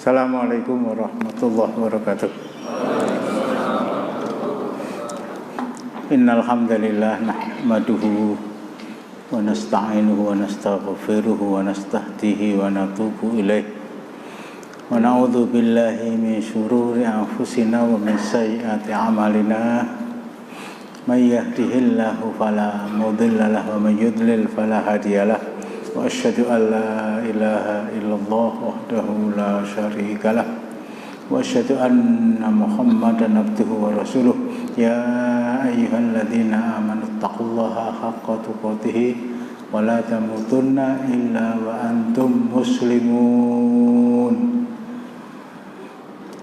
Assalamualaikum warahmatullahi wabarakatuh. Innal hamdalillah nahmaduhu wa nasta'inuhu wa nastaghfiruhu wa nastahdihi wa natubu ilaih. Wa na'udzu billahi min syururi anfusina wa min sayyiati a'malina. May yahdihillahu fala mudilla lahu wa may yudlil fala hadiyalah. Wa asyhadu an la ilaha illallah wahdahu la syarika lah. Wa asyhadu anna Muhammadan abduhu wa rasuluh. Ya ayyuhalladzina amanu taqullaha haqqa tuqatih wa la tamutunna illa wa antum muslimun.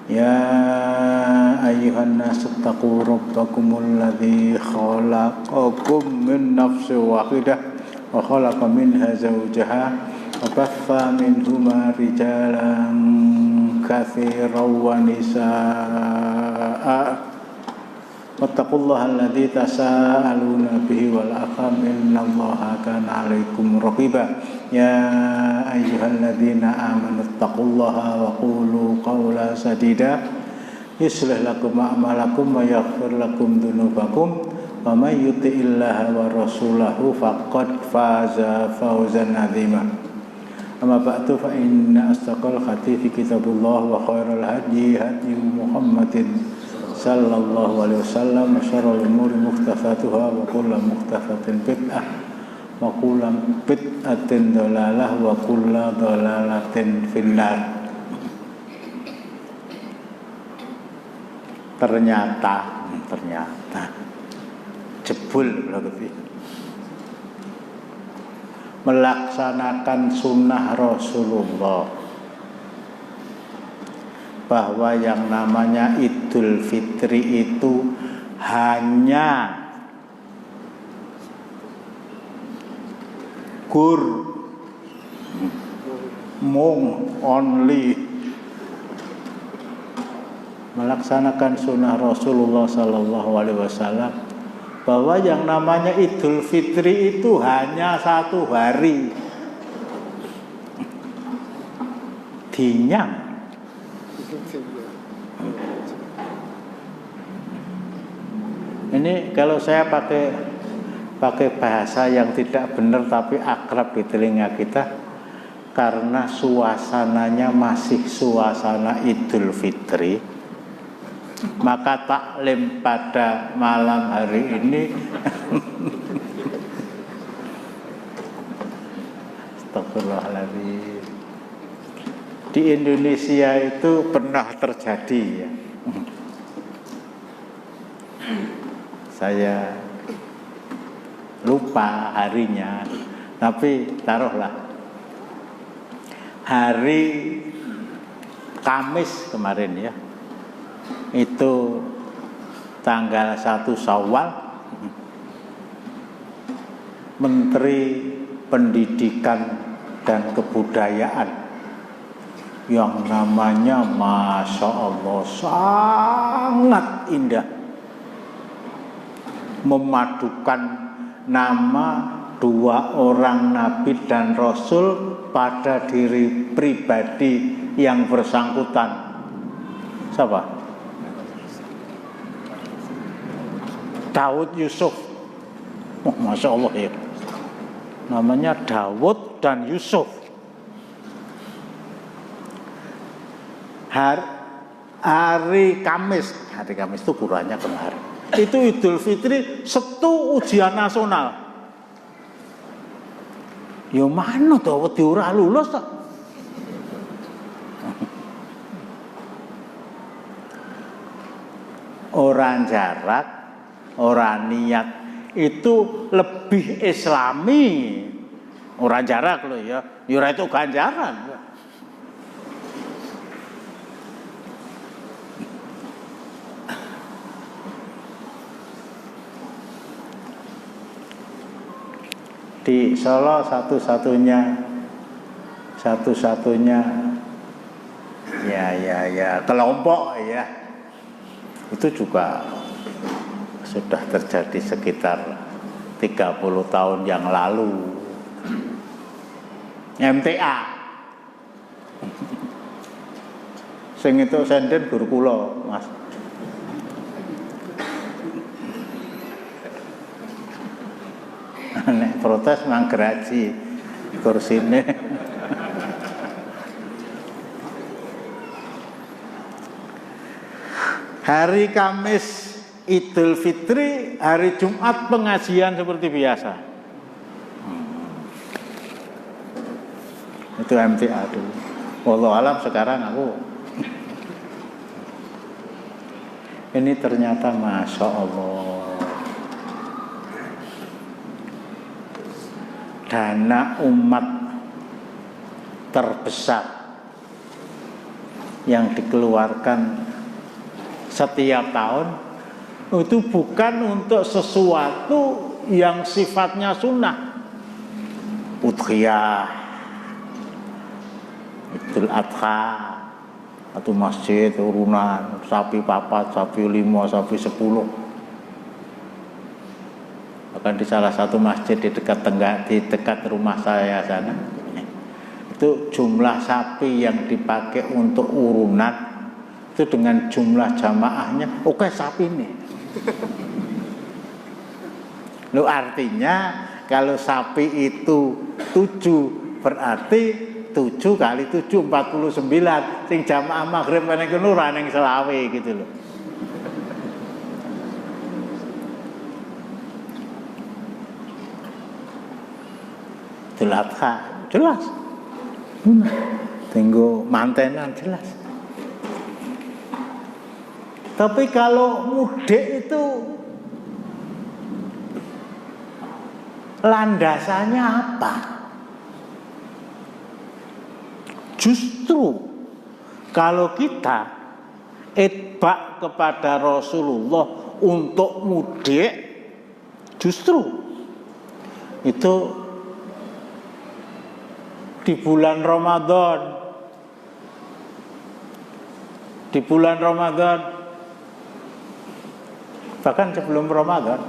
Ya ayyuhan nas taqu rabbakumul ladzi khalaqakum min nafsin wahidah wa khalaqa minha zawjaha wa baffa minhuma rijalan katsiran wa nisaa'a wattaqullaha alladzi tasaaluna bihi wal arham innallaha kana 'alaikum raqiba. Ya ayyuhalladzina amanu taqullaha wa qulu qawlan sadida yuslih lakum a'malakum wa yaghfir lakum dzunubakum wa may yuti'illaha wa rasulahu faqad faza fawzan 'azima. Amma ba'du fa inna asdaqal hadithi kitabullah wa khairal hadyi hadyu Muhammadin sallallahu alaihi wasallam wa syarrul umuri muhdatsatuha wa kullu muhdatsatin bid'ah wa kullu bid'atin dhalalah wa kullu dhalalatin finnar. Ternyata jebul berarti melaksanakan sunnah Rasulullah, bahwa yang namanya Idul Fitri itu hanya only melaksanakan sunnah Rasulullah Sallallahu Alaihi Wasallam, bahwa yang namanya Idul Fitri itu hanya satu hari dinyang. Ini kalau saya pakai bahasa yang tidak benar tapi akrab di telinga kita, karena suasananya masih suasana Idul Fitri, maka taklim pada malam hari ini Astagfirullahaladzim, di Indonesia itu pernah terjadi ya. Saya lupa harinya, tapi taruhlah hari Kamis kemarin ya, itu tanggal 1 Syawal, Menteri Pendidikan dan Kebudayaan yang namanya Masya Allah sangat indah, memadukan nama dua orang Nabi dan Rasul pada diri pribadi yang bersangkutan. Siapa? Daud Yusuf. Oh, Masya Allah ya. Namanya Daud dan Yusuf. Hari Kamis itu kurangnya kemarin. Itu Idul Fitri setu ujian nasional. Ya mana tuh wedi ora lulus tak? Orang jarak, orang niat itu lebih islami. Orang jarak loh ya, ora itu ganjaran. Di Solo satu-satunya ya kelompok ya, itu juga sudah terjadi sekitar 30 tahun yang lalu. MTA Sing itu senden guru kula, Mas. Nek protes manggeraji kursine. Hari Kamis Idul Fitri, hari Jumat pengajian seperti biasa. Itu MTA dulu. Wallahu alam sekarang aku. Ini ternyata Masya Allah, dana umat terbesar yang dikeluarkan setiap tahun itu bukan untuk sesuatu yang sifatnya sunnah, udhiyah, Idul Adha, atau masjid urunan sapi 4, sapi 5, sapi 10. Bahkan di salah satu masjid di dekat rumah saya sana, itu jumlah sapi yang dipakai untuk urunan itu dengan jumlah jamaahnya, oke sapi nih. Lu artinya kalau sapi itu 7 berarti 7 kali 7 49, sing jamaah maghrib meneng kono ora ning selawe gitu loh. Jelas. Tunggu mantenan jelas. Tapi kalau mudik itu landasannya apa? Justru kalau kita itba kepada Rasulullah untuk mudik, justru itu di bulan Ramadan. Di bulan Ramadan, bahkan sebelum Ramadan,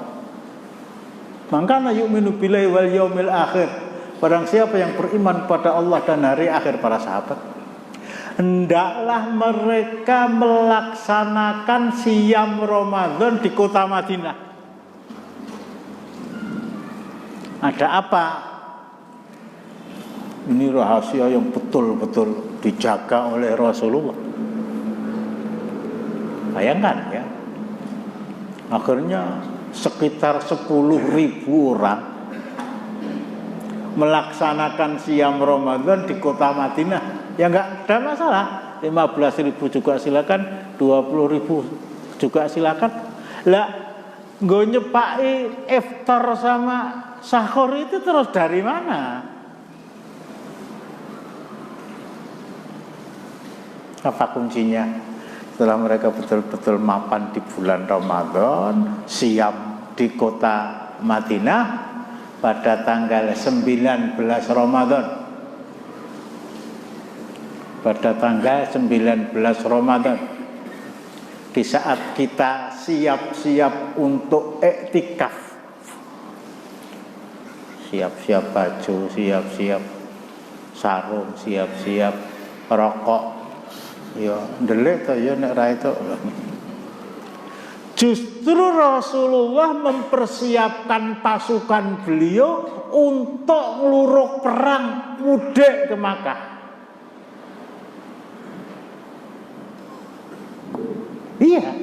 maka yu'minu billahi wal yaumil akhir. Barang siapa yang beriman pada Allah dan hari akhir, para sahabat, hendaklah mereka melaksanakan siyam Ramadan di kota Madinah. Ada apa? Ini rahasia yang betul-betul dijaga oleh Rasulullah. Bayangkan ya, akhirnya sekitar 10.000 orang melaksanakan siyam Ramadan di kota Madinah. Ya enggak ada masalah, 15.000 juga silakan, 20.000 juga silakan. Lah nggo nyepaki iftar sama sahur itu terus dari mana? Apa kuncinya? Setelah mereka betul-betul mapan di bulan Ramadan, siam di kota Madinah pada tanggal 19 Ramadan. Pada tanggal 19 Ramadan, di saat kita siap-siap untuk iktikaf, siap-siap baju, siap-siap sarung, siap-siap rokok, ya ndelik to ya nek ra itu. Justru Rasulullah mempersiapkan pasukan beliau untuk ngeluruk perang mudik ke Makkah. Iya,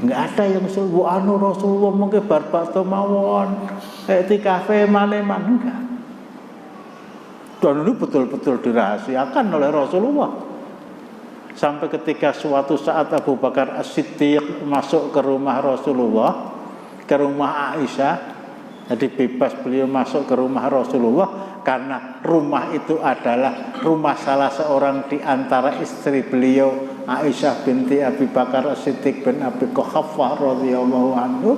nggak ada yang suruh anu Rasulullah mungkin barbato mawon kafe maleman, enggak. Dan ini betul-betul dirahasiakan oleh Rasulullah. Sampai ketika suatu saat Abu Bakar As-Siddiq masuk ke rumah Rasulullah, ke rumah Aisyah. Jadi bebas beliau masuk ke rumah Rasulullah karena rumah itu adalah rumah salah seorang di antara istri beliau, Aisyah binti Abi Bakar As-Siddiq bin Abi Quhafah radhiyallahu anhu.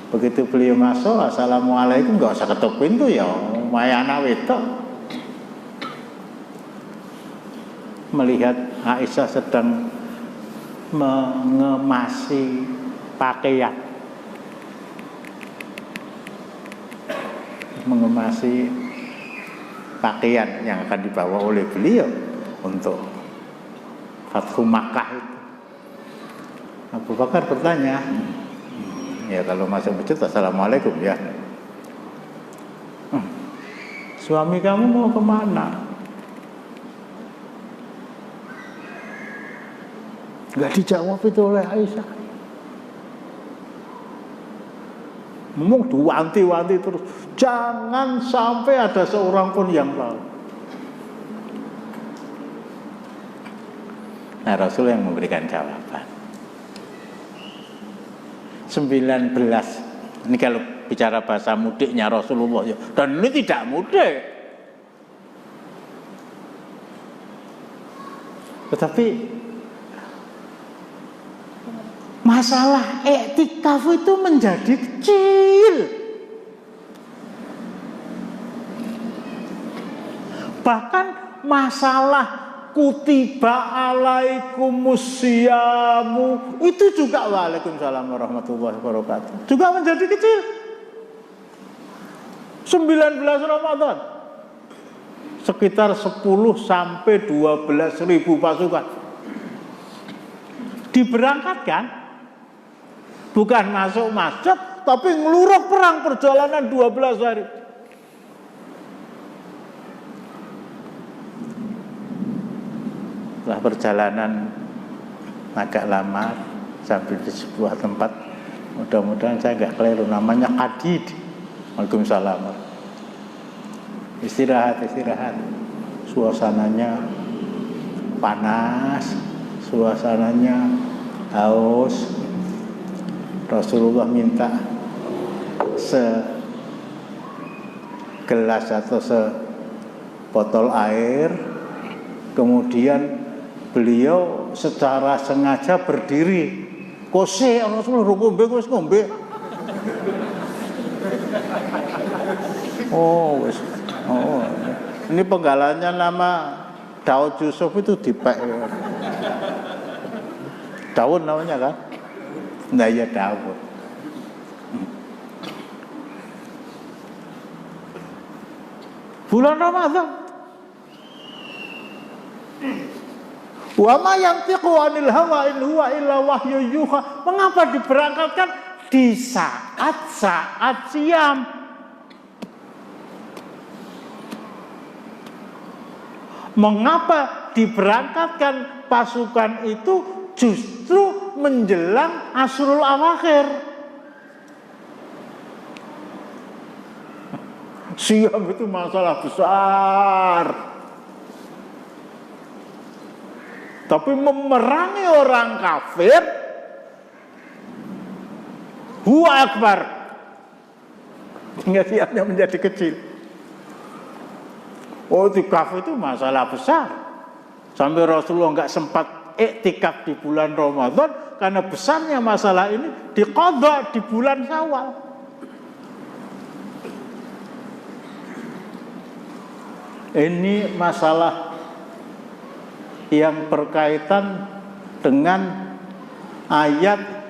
Begitu beliau masuk, assalamualaikum, enggak usah ketuk pintu ya, mayana wedok. Melihat Aisyah sedang mengemasi pakaian, yang akan dibawa oleh beliau. untuk Fathu Makkah itu. Abu Bakar bertanya, ya kalau masuk masjid assalamualaikum ya. Suami kamu mau kemana? Gak dijawab itu oleh Aisyah. Ngomong diwanti-wanti terus, jangan sampai ada seorang pun yang tahu. Nah, Rasul yang memberikan jawaban. 19. Ini kalau bicara bahasa mudiknya Rasulullah ya. Dan ini tidak mudik. Tetapi masalah iktikaf itu menjadi kecil. Bahkan masalah kutiba alaikumusyamu itu juga waalaikumsalam warahmatullahi wabarakatuh juga menjadi kecil. 19 Ramadan sekitar 10 sampai 12 ribu pasukan diberangkatkan, bukan masuk masjid tapi ngeluruk perang perjalanan 12 hari. Setelah perjalanan agak lama sampai di sebuah tempat, mudah-mudahan saya nggak keliru, namanya Qadid. Waalaikumsalam. Istirahat. Suasananya panas, suasananya haus. Rasulullah minta segelas atau sebotol air, kemudian beliau secara sengaja berdiri. Kose Rasulullah ngombe wis ngombe. Oh, ini penggalannya nama Daud Yusuf itu dipek. Daun namanya kan? Nah ya Daud. Bulan Ramadan. Wa ma yantiqu 'anil hawa in huwa illa wahyu yuha. Mengapa diberangkatkan di saat-saat siam? Mengapa diberangkatkan pasukan itu justru menjelang Asrul Awakhir? Siam itu masalah besar. Tapi memerangi orang kafir huwa akbar. Sehingga siamnya menjadi kecil. Oh, iktikaf itu masalah besar. Sampai Rasulullah nggak sempat iktikaf di bulan Ramadan karena besarnya masalah ini diqadha di bulan Syawal. Ini masalah yang berkaitan dengan ayat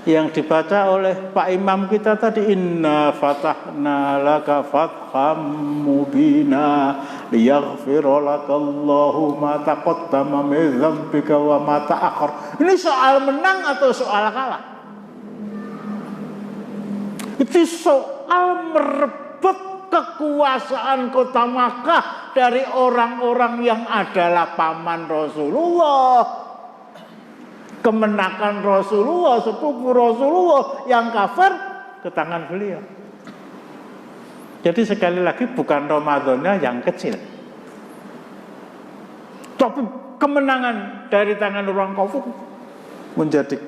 yang dibaca oleh Pak Imam kita tadi, inna fatahna laka fatham mubina liyaghfira lakallahu ma taqaddama min dzambika wa ma ta'akhkhar. Ini soal menang atau soal kalah? Itu soal merebut kekuasaan kota Makkah dari orang-orang yang adalah paman Rasulullah. Kemenakan Rasulullah, sepupu Rasulullah yang kafir ke tangan beliau. Jadi sekali lagi bukan Ramadannya yang kecil, tapi kemenangan dari tangan orang kafir menjadi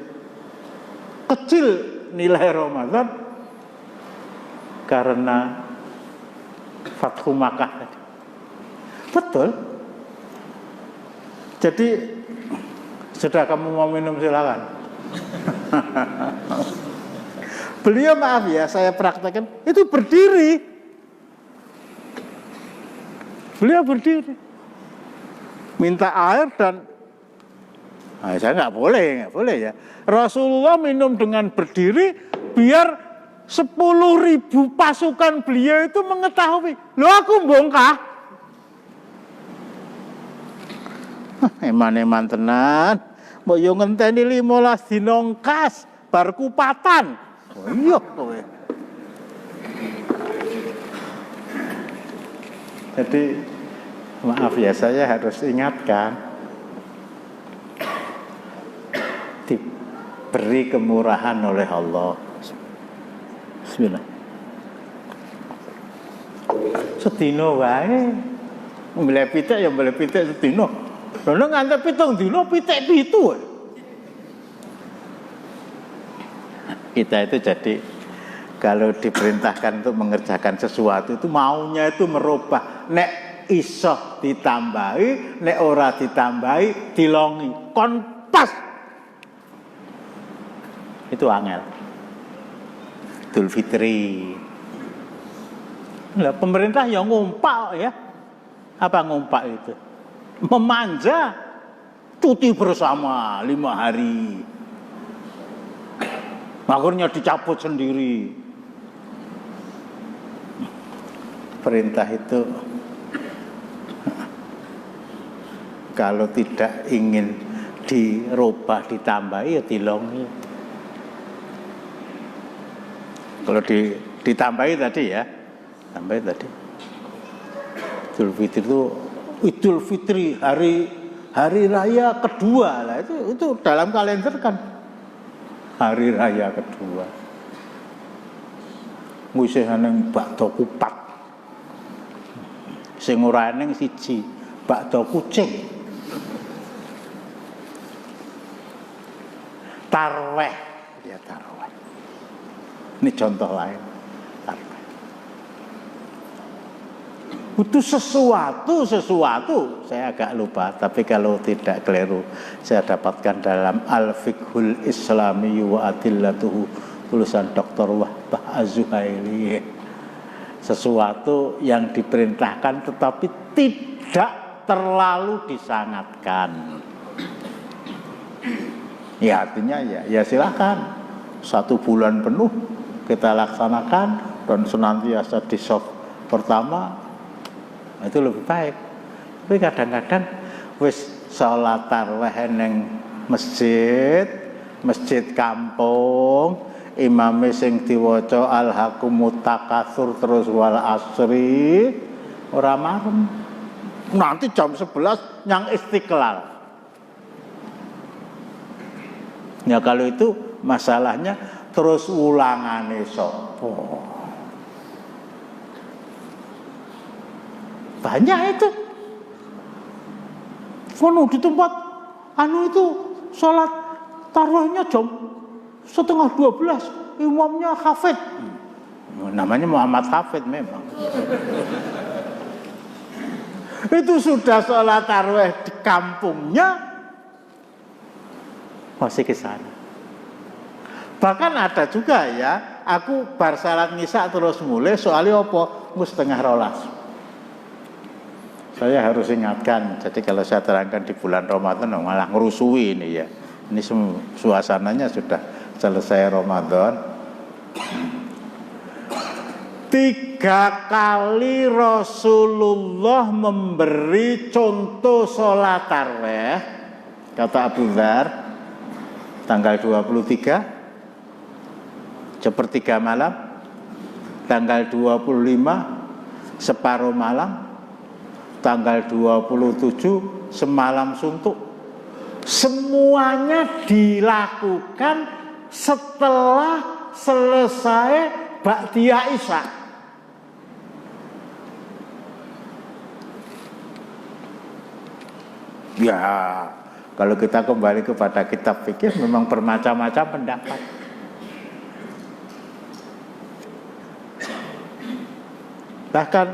kecil nilai Ramadan karena Fathu Makkah tadi. Betul. Jadi sudah, kamu mau minum silakan. Beliau, maaf ya, saya praktekkan itu berdiri. Beliau berdiri, minta air dan saya nggak boleh ya. Rasulullah minum dengan berdiri biar 10.000 pasukan beliau itu mengetahui. Loh, aku bongkah. Eman-eman tenan. Mbok yo ngenteni 15 dina ngkas bar kupatan. Oh iya kowe. Jadi maaf ya, saya harus ingatkan, diberi kemurahan oleh Allah. Bismillah. Sedino wae. Mbeleh pitik ya mbeleh pitik sedino. Lha nganti 7 dina pitik 7. Kita itu jadi kalau diperintahkan untuk mengerjakan sesuatu itu maunya itu merubah. Nek iso ditambahi, nek ora ditambahi dilongi. Kon pas. Itu angel. Idul Fitri. Lah pemerintah yang ngumpak ya. Apa ngumpak itu? Memanja cuti bersama 5 hari. Akhirnya dicabut sendiri. Perintah itu kalau tidak ingin dirubah ditambahi ya dilongi. Kalau ditambahi tadi ya, tambahi tadi. Idul Fitri itu Idul Fitri hari raya kedua lah, itu dalam kalender kan hari raya kedua. Ngusih nang bakdo kupat. Sing ora eneng siji, bakdo kucing. Tarweh, ya tarweh. Ini contoh lain. Tarweh. Itu sesuatu saya agak lupa, tapi kalau tidak keliru saya dapatkan dalam Al-Fiqhul Islami wa Adillatuhu, tulisan Dr. Wahbah Az-Zuhaili. Sesuatu yang diperintahkan tetapi tidak terlalu disangatkan. Ya artinya ya silakan 1 bulan penuh kita laksanakan dan senantiasa di soft pertama. Itu lebih baik. Tapi kadang-kadang wis salat tarawih ning masjid kampung, imame sing diwaca alhaqumut takatsur terus wal asri ora marem. Nanti jam 11 nyang Istiqlal. Ya kalau itu masalahnya terus ulangane sapa? Banyak itu. Kono di tempat itu sholat tarawihnya jam 11:30, imamnya hafid. Namanya Muhammad Hafid memang. Itu sudah sholat tarawih di kampungnya masih ke sana. Bahkan ada juga ya, aku bar salat ngisya terus mulai soalnya apa? Mus setengah rolas. Saya harus ingatkan, jadi kalau saya terangkan di bulan Ramadan malah ngerusui ini ya. Ini suasananya sudah selesai Ramadan. 3 kali Rasulullah memberi contoh sholat tarawih, kata Abu Dzar, tanggal 23 sepertiga malam, tanggal 25 separuh malam, tanggal 27 semalam suntuk. Semuanya dilakukan setelah selesai Ba'diyah Isya. Ya, kalau kita kembali kepada kitab fikih memang bermacam-macam pendapat. Bahkan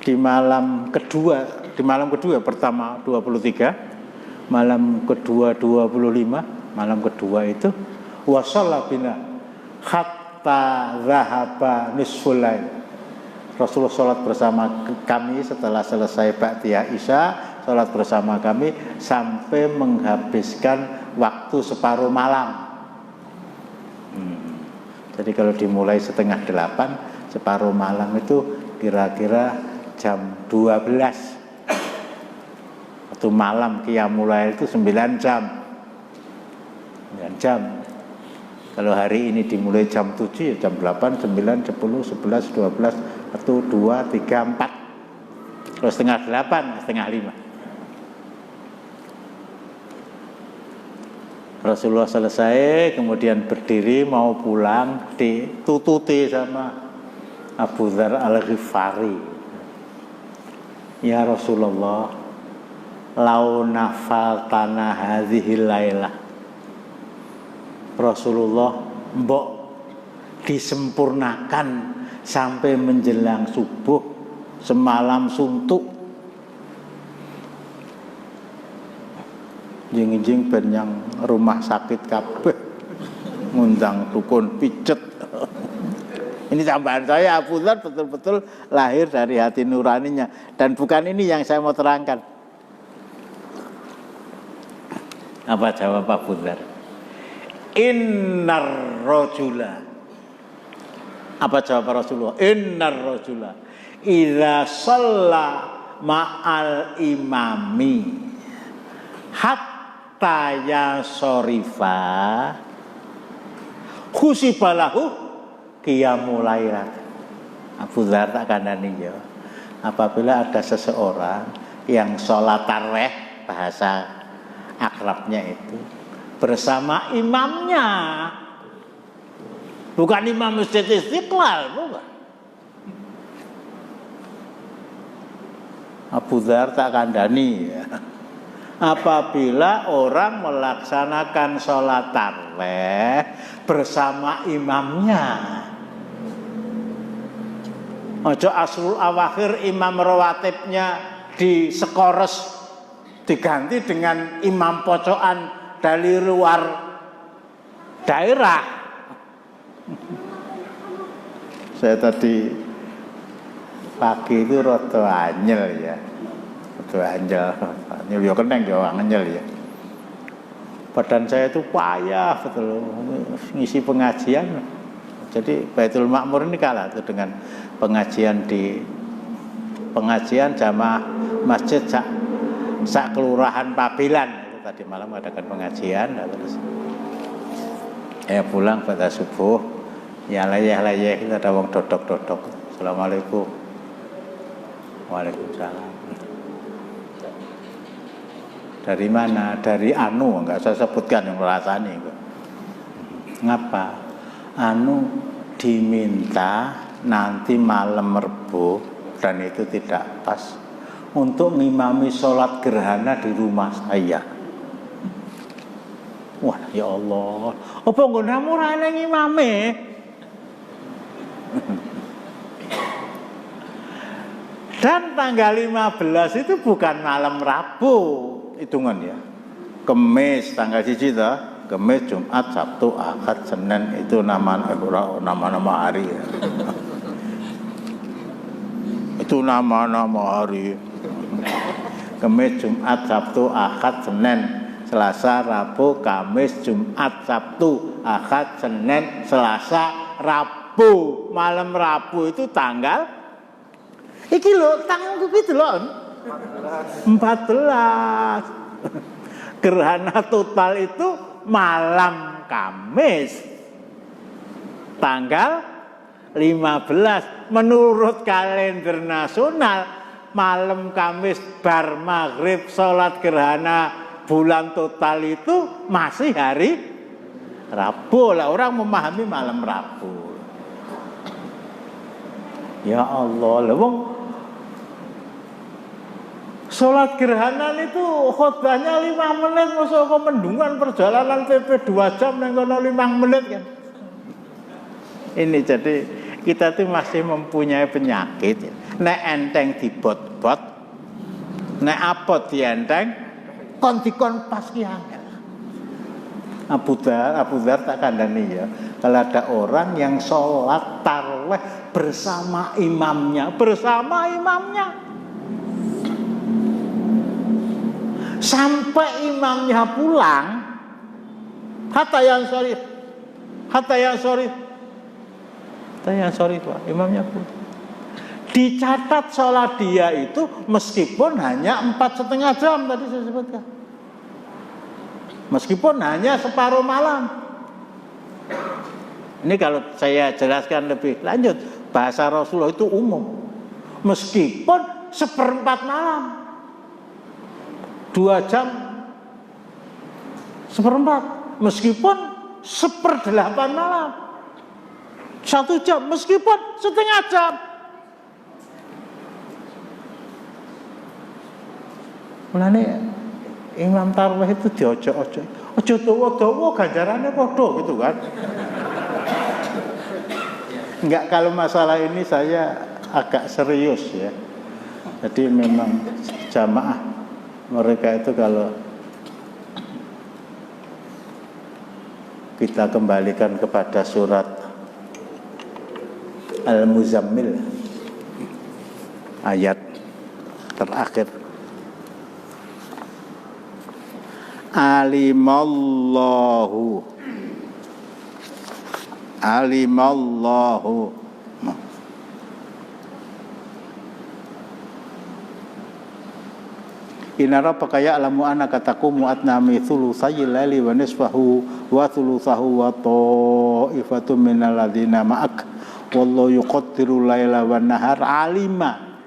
di malam kedua pertama 23, malam kedua 25, malam kedua itu wasalla bina hatta zahaba nisful lail. Rasulullah sholat bersama kami setelah selesai Ba'diyah Isya, sholat bersama kami sampai menghabiskan waktu separuh malam. Jadi kalau dimulai 7:30, separuh malam itu kira-kira jam 12 Waktu malam qiyamul lail itu 9 jam. 9 jam. Kalau hari ini dimulai jam 7 ya jam 8, 9, 10, 11, 12, 1, 2, 3, 4. Terus setengah 8, setengah 5. Rasulullah selesai, kemudian berdiri mau pulang, ditututi sama Abu Dzar Al-Ghifari. Ya Rasulullah, lau nafaltana hadhil lailah. Rasulullah, mbok disempurnakan sampai menjelang subuh, semalam suntuk. Jing-jing ben yang rumah sakit kabeh ngundang dukun pijet. Ini tambahan saya, Abu Dzar betul-betul lahir dari hati nuraninya. Dan bukan ini yang saya mau terangkan. Apa jawab Abu Dzar? Innar rajula. Apa jawab Rasulullah? Innar rajula idza shalla ma'al imami hatta ya sorifa khusibalahu qiyamul lailat. Abu Dzar tak kandani ya. Apabila ada seseorang yang sholat tarawih, bahasa akrabnya itu, bersama imamnya, bukan imam Masjid Istiqlal, bukan. Abu Dzar tak kandani ya. Apabila orang melaksanakan sholat tarawih bersama imamnya, ojo asrul awakhir imam rawatibnya di sekores diganti dengan imam pocokan dari luar daerah. Saya tadi pagi itu rada anyel ya. Anjel ya keneng ya angel ya. Badan saya itu payah betul ngisi pengajian. Jadi Baitul Ma'mur ini kalah tuh dengan pengajian jamaah masjid sak kelurahan Pabilan. Itu tadi malam adakan pengajian terus pulang pada subuh ya layeh-layeh kita ada wong dodok-dodok. Assalamualaikum. Waalaikumsalam. Dari mana? Dari anu, enggak saya sebutkan yang merasani. Ngapa? Anu diminta nanti malam Rebo, dan itu tidak pas, untuk ngimami sholat gerhana di rumah saya. Wah ya Allah, apa nggonamu ora ana ngimame? Dan tanggal 15 itu bukan malam Rabu, hitungan ya. Kamis tanggal 1 toh, Kamis, Jumat, Sabtu, Ahad, Senin itu nama-nama hari ya. Itu nama-nama hari. Kamis, Jumat, Sabtu, Ahad, Senin, Selasa, Rabu, Kamis, Jumat, Sabtu, Ahad, Senin, Selasa, Rabu. Malam Rabu itu tanggal iki lho, tanggal gitu loh. 14. Gerhana total itu malam Kamis tanggal 15. Menurut kalender nasional malam Kamis bar maghrib sholat gerhana bulan total itu masih hari Rabu. Lah orang memahami malam Rabu. Ya Allah, wong sholat gerhana itu khotbahnya 5 menit, masa kok mendungan perjalanan PP 2 jam yang kono 5 menit kan. Ini jadi kita tuh masih mempunyai penyakit. Nek enteng dibot-bot, nek apot dienteng, kon dikon pas ki angel. Abu Dzar tak kandani ya. Kalau ada orang yang sholat tarawih bersama imamnya, sampai imamnya pulang, hatta yang sorry, imamnya pulang. dicatat sholat dia itu meskipun hanya 4,5 jam tadi saya sebutkan, meskipun hanya separuh malam. Ini kalau saya jelaskan lebih lanjut, bahasa Rasulullah itu umum, meskipun 1/4 malam, 2 jam 1/4, meskipun 1/8 malam, 1 jam, meskipun 1/2 jam. Mulane Imam Tarawih itu diojo-ojo, ojo dawa-dawa ganjarannya padha gitu kan. Enggak, kalau masalah ini saya agak serius ya. Jadi memang jamaah mereka itu kalau kita kembalikan kepada surat Al-Muzammil ayat terakhir, alimallahu inna rabbaka ya'lamu annaka taqumu adna min thulutsayil laili wa nisfahu wa thulutsahu wa ta'ifatun minal ladzina ma'ak wallahu yuqaddiru laila wan nahar alima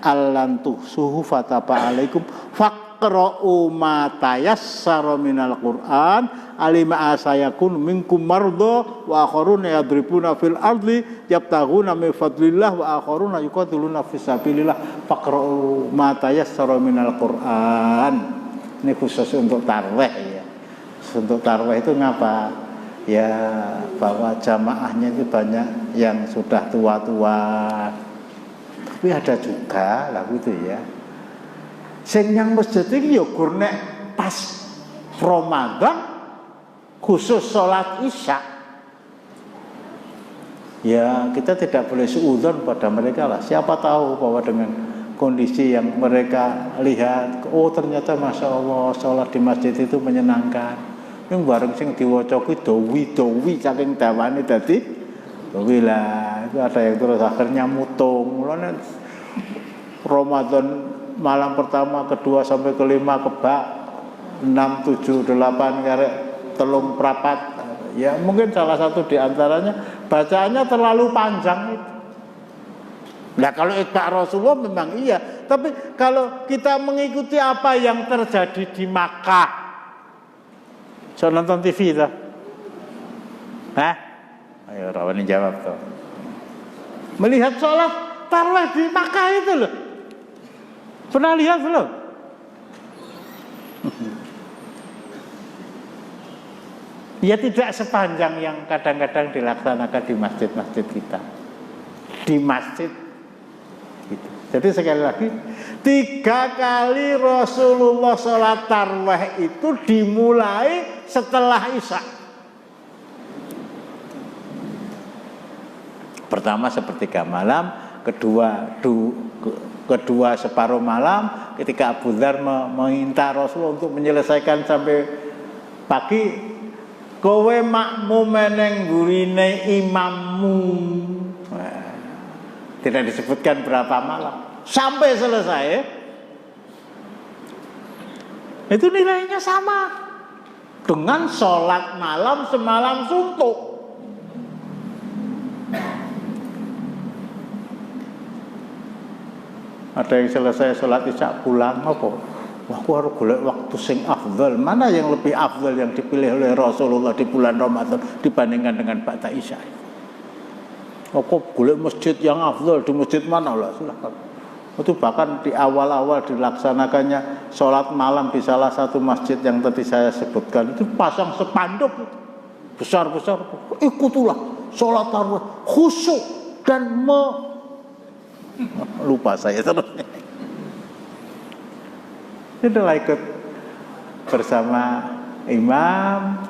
allan tuhsuhu fataba alaikum faqra'u ma tayassara minal qur'an alima asayakun minkum mardo wa akharuna yadribuna fil ardi yabtaghuna min fadlillah wa akharuna yuqatiluna fi sabilillah faqra'u ma tayassara minal qur'an. Ini khusus untuk tarawih ya. Untuk tarawih itu ngapa? Ya bahwa jamaahnya itu banyak yang sudah tua-tua, tapi ada juga lah gitu ya. Sing yang masjid iki ya gur nek pas Ramadan khusus sholat isya, ya kita tidak boleh suudzon pada mereka lah. Siapa tahu bahwa dengan kondisi yang mereka lihat, oh ternyata masya Allah sholat di masjid itu menyenangkan. Yang bareng sing diwaca kuwi dowi saking dawane dadi dowi lah. Itu ada yang terus akhirnya mutung. Mulane Ramadan malam pertama, kedua sampai kelima kebak 6, 7, 8 karek telung prapat. Ya mungkin salah satu di antaranya bacaannya terlalu panjang itu. Nah kalau itba Rasulullah memang iya, tapi kalau kita mengikuti apa yang terjadi di Makkah, so nonton TV tuh, hah? Ayo Rawani jawab tuh. Melihat sholat tarawih di Makkah itu loh, pernah lihat belum? Ya tidak sepanjang yang kadang-kadang dilaksanakan di masjid-masjid kita. Di masjid gitu. Jadi sekali lagi 3 kali Rasulullah sholat tarawih itu dimulai setelah isya. Pertama sepertiga malam, kedua separuh malam, ketika Abu Dzar meminta Rasulullah untuk menyelesaikan sampai pagi. Kowe makmum neng gurine imammu. Nah, tidak disebutkan berapa malam sampai selesai. Itu nilainya sama dengan sholat malam semalam suntuk. Ada yang selesai sholat isya pulang apa? Wah, aku harus golek waktu sing afdal. Mana yang lebih afdal yang dipilih oleh Rasulullah di bulan Ramadan dibandingkan dengan ba'da isya? Aku golek masjid yang afdal di masjid mana lah, silakan. Itu bahkan di awal-awal dilaksanakannya sholat malam di salah satu masjid yang tadi saya sebutkan itu pasang spanduk besar-besar, ikutilah sholat tarawih khusyuk dan lupa saya terus. Itulah ikut bersama imam,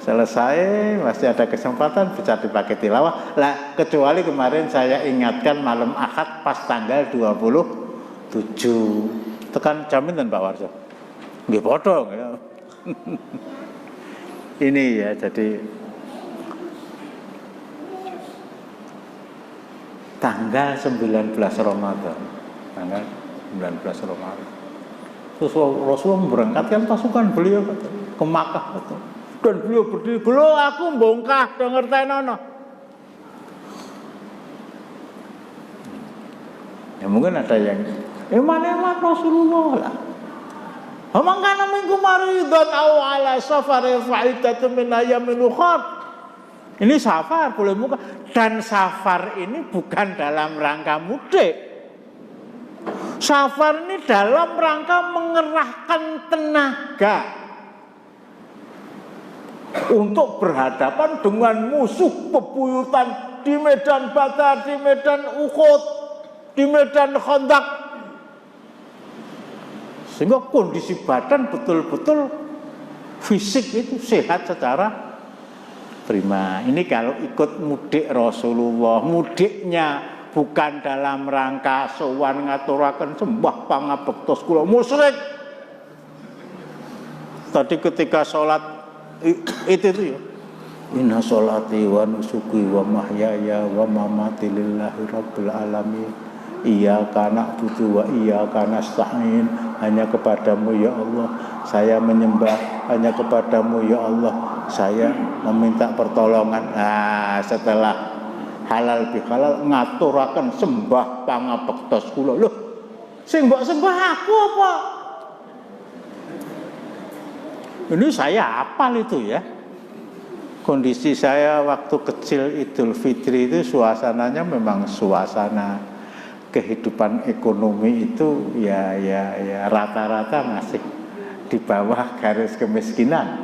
selesai masih ada kesempatan bisa dipakai tilawah lah, kecuali kemarin saya ingatkan malam Ahad pas tanggal 27 tekan jaminan Pak Warso nggih potong ya. Ini ya, jadi tanggal 19 Ramadan. Tanggal 19 Ramadan. Terus Rasulullah memberangkatkan pasukan beliau ke Makkah dan beliau berdiri, "Beliau aku mbongkah do ngertenono." Ya mungkin ada yang iman Rasulullah lah. Amang kana minggu maridon au ala safar fa'idatu min ayamin ukhra. Ini safar boleh muka, dan safar ini bukan dalam rangka mudik. Safar ini dalam rangka mengerahkan tenaga untuk berhadapan dengan musuh bebuyutan di medan Badar, di medan Uhud, di medan Khandaq. Sehingga kondisi badan betul-betul fisik itu sehat secara prima. Ini kalau ikut mudik Rasulullah, mudiknya bukan dalam rangka sowan ngaturaken sembah pangabektos kula musyrik. Tadi ketika sholat itu ya. Inna sholati wa nusuki wa mahyaya wa mamati lillahi rabbil alamin. Iyyaka na'budu wa iyyaka nasta'in. Hanya kepadamu ya Allah saya menyembah, hanya kepadamu ya Allah saya meminta pertolongan. Nah, setelah halal bihalal ngaturaken sembah pangabektos kula. Loh, sing mbok sembah aku apa? Ini saya hafal itu ya. Kondisi saya waktu kecil Idul Fitri itu suasananya memang suasana kehidupan ekonomi itu ya rata-rata masih di bawah garis kemiskinan.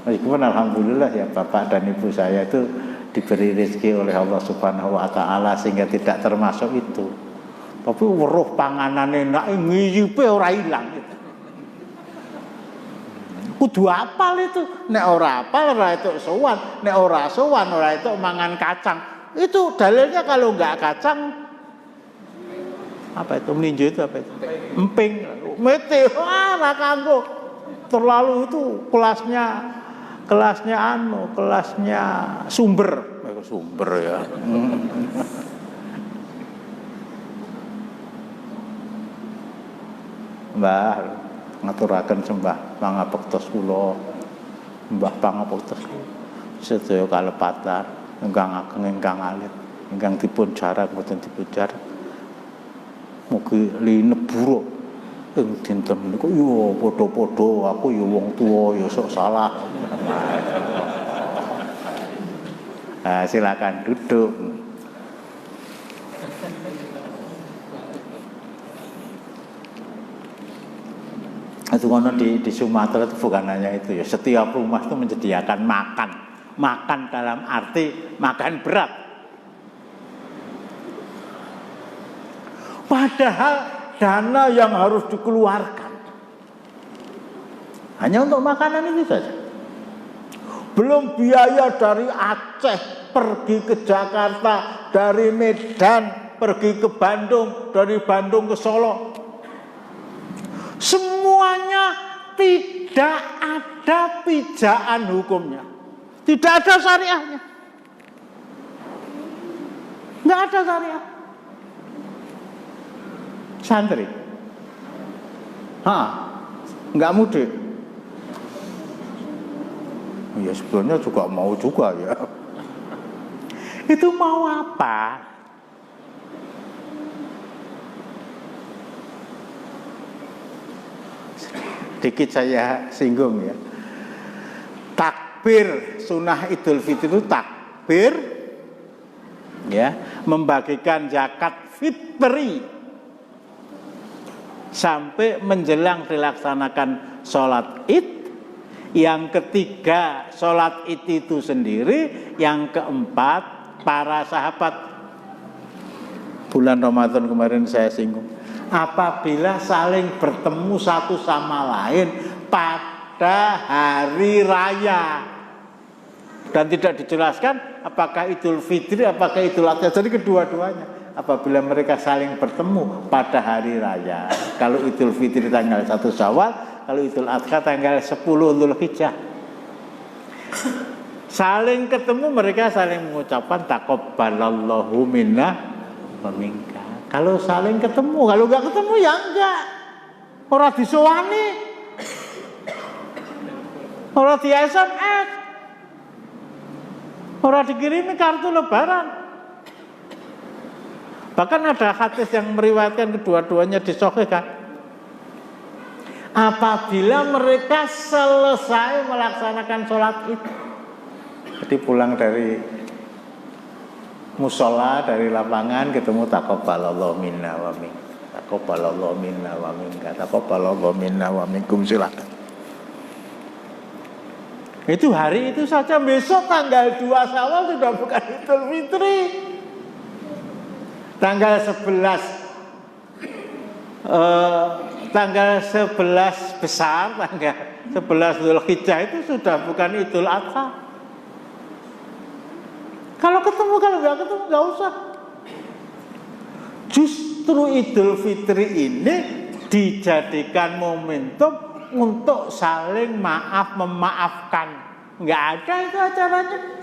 Meskipun alhamdulillah ya bapak dan ibu saya itu diberi rezeki oleh Allah Subhanahu wa taala sehingga tidak termasuk itu. Tapi weruh panganan enak ngiyipe ora ilang gitu. Kudu apal itu. Nek ora apal ora itu sowan, nek ora sowan ora itu mangan kacang. Itu dalilnya kalau enggak kacang apa itu meninju itu apa itu? Emping, mete, ora kanggo. Terlalu itu kelasnya sumber ya. Mbah ngaturaken sembah pangabektos kula. Mbah pangabektos sedaya kalepatan ingkang ageng ingkang alit ingkang dipun jarak mboten dipun jarak. Mugi lineburo ing dinten niku yo padha-padha aku yo wong tuwa yo sok salah. Nah, silakan duduk. Itu kono di Sumatera itu bukan hanya itu ya. Setiap rumah itu menyediakan makan dalam arti makan berat. Padahal dana yang harus dikeluarkan hanya untuk makanan itu saja. Belum biaya dari Aceh pergi ke Jakarta, dari Medan pergi ke Bandung, dari Bandung ke Solo. Semuanya tidak ada pijaan hukumnya. Tidak ada syariahnya. Tidak ada syariah. Santri nggak mudik ya sebenarnya juga mau juga ya. Itu mau apa? Sedikit saya singgung ya. Takbir sunnah Idul Fitri itu takbir ya, membagikan zakat fitri sampai menjelang dilaksanakan sholat Id. Yang ketiga sholat Id itu sendiri. Yang keempat para sahabat. Bulan Ramadan kemarin saya singgung, apabila saling bertemu satu sama lain pada hari raya dan tidak dijelaskan apakah Idul Fitri apakah Idul Adha, jadi kedua-duanya. Apabila mereka saling bertemu pada hari raya, kalau Idul Fitri tanggal 1 Syawal, kalau Idul Adha tanggal 10 Dzulhijjah, saling ketemu mereka saling mengucapkan taqabbalallahu minna wa minka. Kalau saling ketemu, kalau enggak ketemu ya enggak. Ora disowani. Ora di SMS. Ora dikirimi kartu lebaran. Bahkan ada hadis yang meriwayatkan kedua-duanya disahihkan. Apabila mereka selesai melaksanakan sholat Id, jadi pulang dari musola, dari lapangan, ketemu taqabbalallahu minna wa minkum, taqabbalallahu minna wa minka, taqabbalallahu minna wa minkum, silakan. Itu hari itu saja. Besok tanggal 2 Syawal sudah bukan Idul Fitri. Tanggal 11 besar, tanggal 11 Dzulhijjah itu sudah bukan Idul Adha. Kalau ketemu, kalau nggak ketemu nggak usah. Justru Idul Fitri ini dijadikan momentum untuk saling maaf memaafkan. Nggak ada itu acaranya.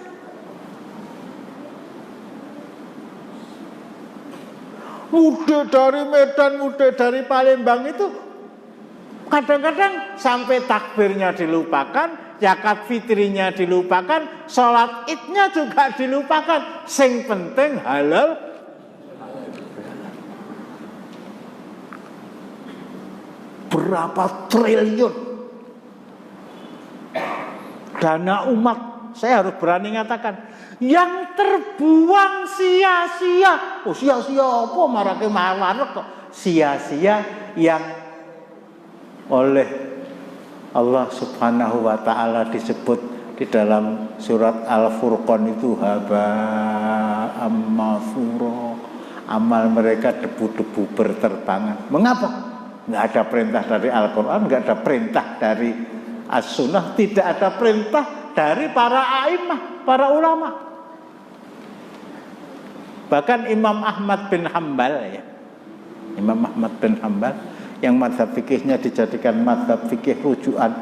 Mudik dari Medan, mudik dari Palembang itu kadang-kadang sampai takbirnya dilupakan, zakat fitrinya dilupakan, sholat idnya juga dilupakan. Sing penting halal. Berapa triliun dana umat, saya harus berani mengatakan, yang terbuang sia-sia. Oh, sia-sia apa marake marek kok. Sia-sia yang oleh Allah Subhanahu wa taala disebut di dalam surat Al-Furqan itu haba'am mafura. Amal mereka debu-debu berterbangan. Mengapa? Enggak ada perintah dari Al-Qur'an, enggak ada perintah dari As-Sunnah, tidak ada perintah dari para a'immah, para ulama. Bahkan Imam Ahmad bin Hambal ya. Imam Ahmad bin Hambal yang mazhab fikihnya dijadikan mazhab fikih rujukan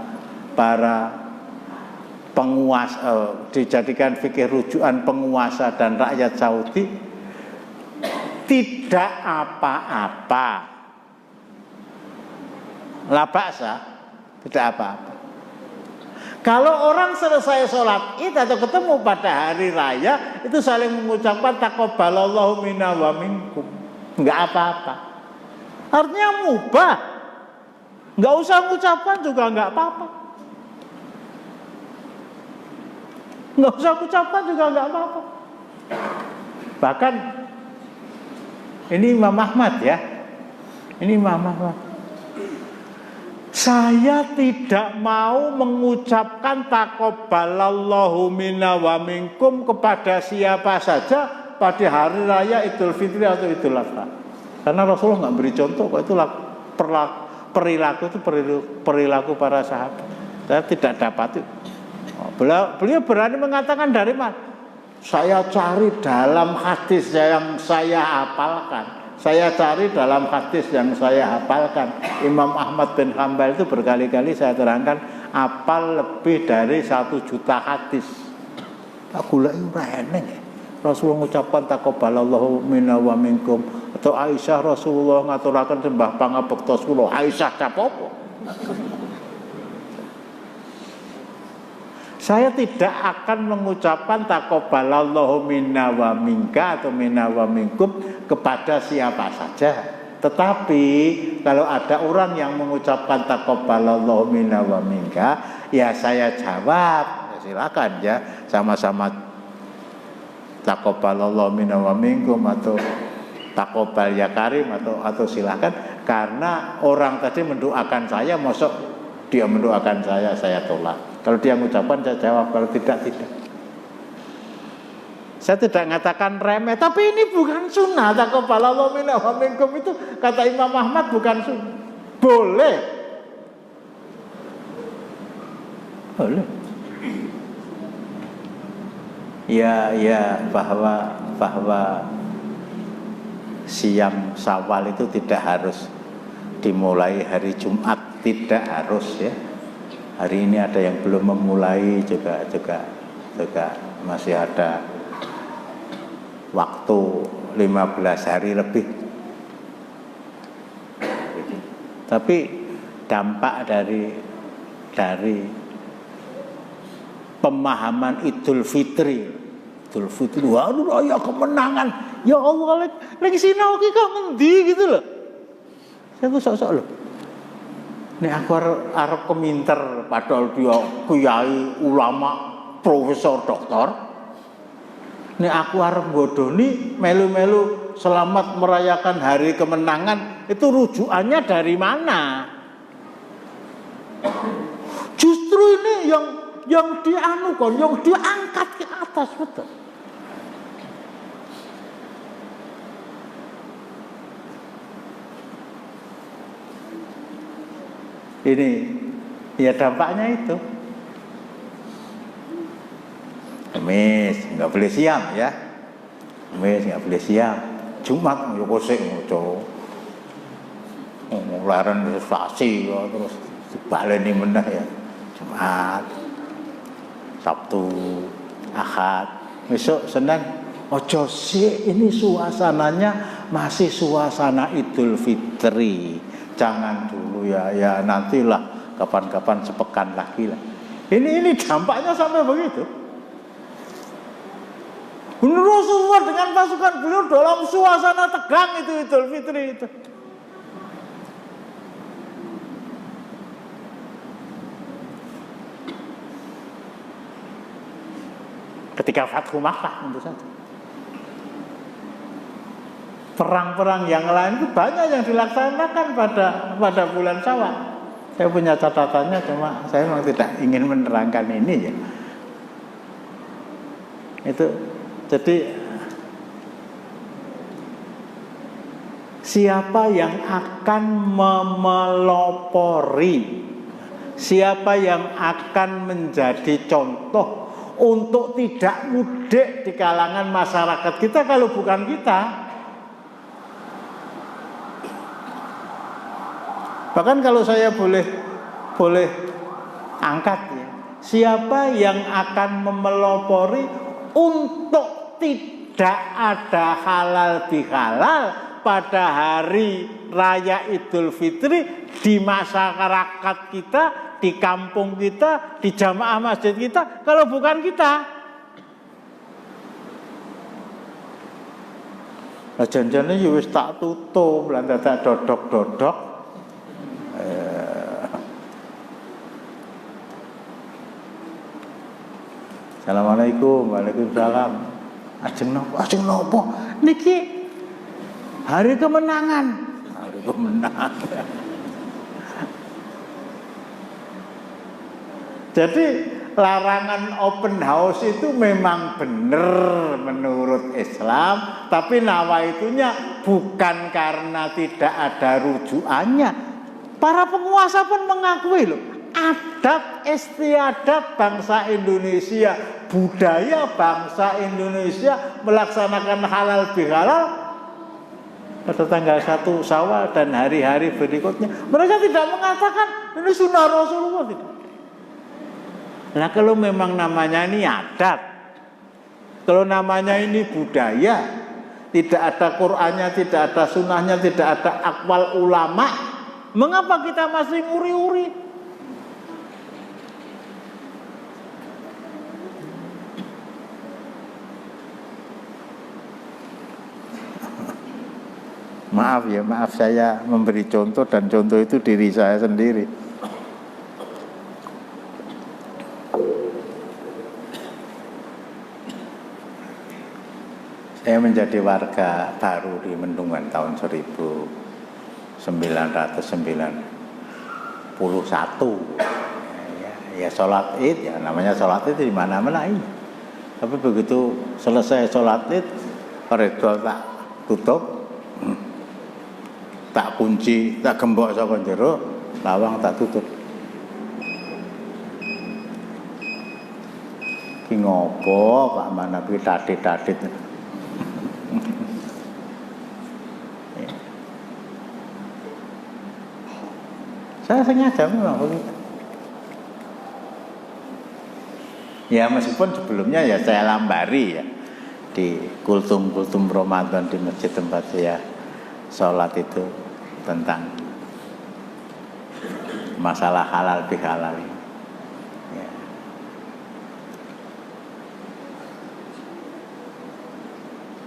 para penguasa, dijadikan fikih rujukan penguasa dan rakyat Saudi, tidak apa-apa. La ba'sa, tidak apa-apa. Kalau orang selesai sholat Id atau ketemu pada hari raya, itu saling mengucapkan taqabbalallahu minna wa minkum. Enggak apa-apa. Artinya mubah. Enggak usah mengucapkan juga enggak apa-apa. Enggak usah mengucapkan juga enggak apa-apa. Bahkan ini Imam Ahmad ya. Ini Imam Ahmad. Saya tidak mau mengucapkan taqabbalallahu minna wa minkum kepada siapa saja pada hari raya Idul Fitri atau Idul Adha. Karena Rasulullah nggak beri contoh kok, itu perilaku itu perilaku para sahabat. Saya tidak dapat itu. Beliau berani mengatakan dari mana? Saya cari dalam hadis yang saya hafalkan. Saya cari dalam hadis yang saya hafalkan. Imam Ahmad bin Hambal itu berkali-kali saya terangkan hafal lebih dari 1 juta hadis. Tak gula itu eneng. Rasulullah mengucapkan taqabbalallahu minna wa minkum, atau Aisyah Rasulullah ngaturaken sembah pangabekta kula. Aisyah capopo. Saya tidak akan mengucapkan taqabbalallahu minna wa minka atau minna wa minkum kepada siapa saja. Tetapi kalau ada orang yang mengucapkan taqabbalallahu minna wa minka, ya saya jawab, ya silakan ya, sama-sama taqabbalallahu minna wa minkum atau taqabbal ya karim atau silakan, karena orang tadi mendoakan saya, mosok dia mendoakan saya tolak. Kalau dia mengucapkan saya jawab, kalau tidak. Saya tidak mengatakan remeh, tapi ini bukan sunnah. Taqabbalallahu minna wa minkum itu kata Imam Ahmad bukan sunnah. Boleh. Ya bahwa siam Syawal itu tidak harus dimulai hari Jumat, tidak harus ya. Hari ini ada yang belum memulai juga masih ada waktu 15 hari lebih. Tapi dampak dari pemahaman Idul Fitri, waduh raya kemenangan, ya Allah, lagi sinau ki kok ngendi gitu loh. Saya tuh sok-sok loh. Nek aku arep keminter padahal dia kiai, ulama, profesor, doktor. Nek aku arep godhoni melu-melu selamat merayakan hari kemenangan, itu rujukannya dari mana? Justru ini yang dianukan, yang diangkat ke atas, betul. Ini ya dampaknya itu. Kamis nggak boleh siang ya. Kamis nggak boleh siang. Jumat yo kosek ngono. Laran investasi terus dibaleni meneh ya. Jumat, Sabtu, Ahad, besok Senin. Ojo sih, ini suasananya masih suasana Idul Fitri. Jangan dulu ya nantilah kapan-kapan sepekan lagi lah. Ini dampaknya sampai begitu. Rasulullah dengan pasukan beliau dalam suasana tegang itu Idul Fitri itu. Ketika Fathu Makkah tentu saja. Perang-perang yang lain itu banyak yang dilaksanakan pada bulan Syawal. Saya punya catatannya, cuma saya memang tidak ingin menerangkan ini ya. Itu jadi siapa yang akan memelopori, siapa yang akan menjadi contoh untuk tidak mudik di kalangan masyarakat kita kalau bukan kita? Bahkan kalau saya boleh angkat ya, siapa yang akan memelopori untuk tidak ada halal bihalal pada hari raya Idul Fitri di masyarakat kita, di kampung kita, di jamaah masjid kita, kalau bukan kita? Nah, janjane ya wis tak tutup, lan tak dodok-dodok. Assalamualaikum, waalaikumsalam. Ajeng nopo? Niki hari kemenangan. Hari kemenangan. Jadi larangan open house itu memang benar menurut Islam, tapi nawaitunya bukan karena tidak ada rujukannya. Para penguasa pun mengakui loh, adat istiadat bangsa Indonesia, budaya bangsa Indonesia melaksanakan halal bihalal pada tanggal 1 Syawal dan hari-hari berikutnya. Mereka tidak mengatakan ini sunnah Rasulullah, tidak. Nah, kalau memang namanya ini adat, kalau namanya ini budaya, tidak ada Qur'annya, tidak ada sunnahnya, tidak ada akwal ulama, mengapa kita masih nguri-uri? Maaf saya memberi contoh, dan contoh itu diri saya sendiri. Saya menjadi warga baru di Mendungan tahun 1991. Ya sholat Id, ya namanya sholat Id di mana-mana ini. Tapi begitu selesai sholat Id, koridor tak tutup, tak kunci, tak gembok saka jero, lawang tak tutup. Ki ngopo Pak Manapi tadit-tadit. Saya sengaja memang begitu. Ya meskipun sebelumnya ya saya lambari ya. di kultum Ramadan di masjid tempat saya sholat itu tentang masalah halal bihalal. Ya.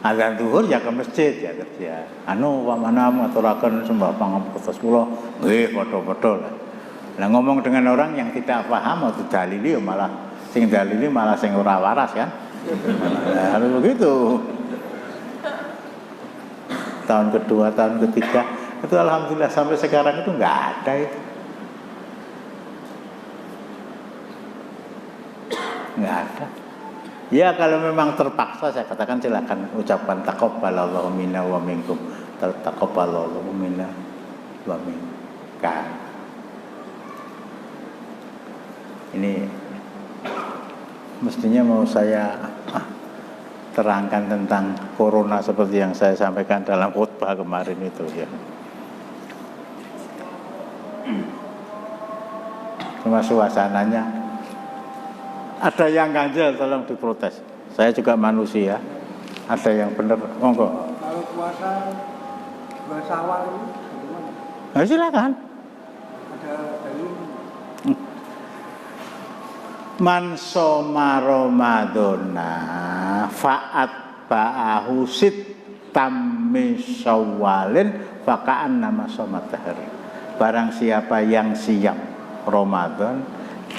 Azan zuhur ya ke masjid ya kerja. Wa mana ngaturaken sembah pangapunten kula nggih padha-padha lah. Lah ngomong dengan orang yang tidak paham atau dalili malah sing dalili malah sing ora waras kan. Nah, harus begitu. Tahun kedua, tahun ketiga itu alhamdulillah sampai sekarang itu nggak ada itu. Nggak ada. Ya kalau memang terpaksa saya katakan silakan ucapkan taqabbalallahu minna wa minkum. Taqabbalallahu minna wa minkum. Ini mestinya mau saya terangkan tentang corona seperti yang saya sampaikan dalam khutbah kemarin itu ya. Cuma suasananya ada yang ganjil, tolong diprotes. Saya juga manusia. Ada yang benar, monggo. Kalau puasa awal itu bagaimana? Nah, silakan. Ada dalil. Man soma Ramadana fa'at ba'ahu sittam min Syawalin faka'an nama somat dahri. Barang siapa yang siam Ramadan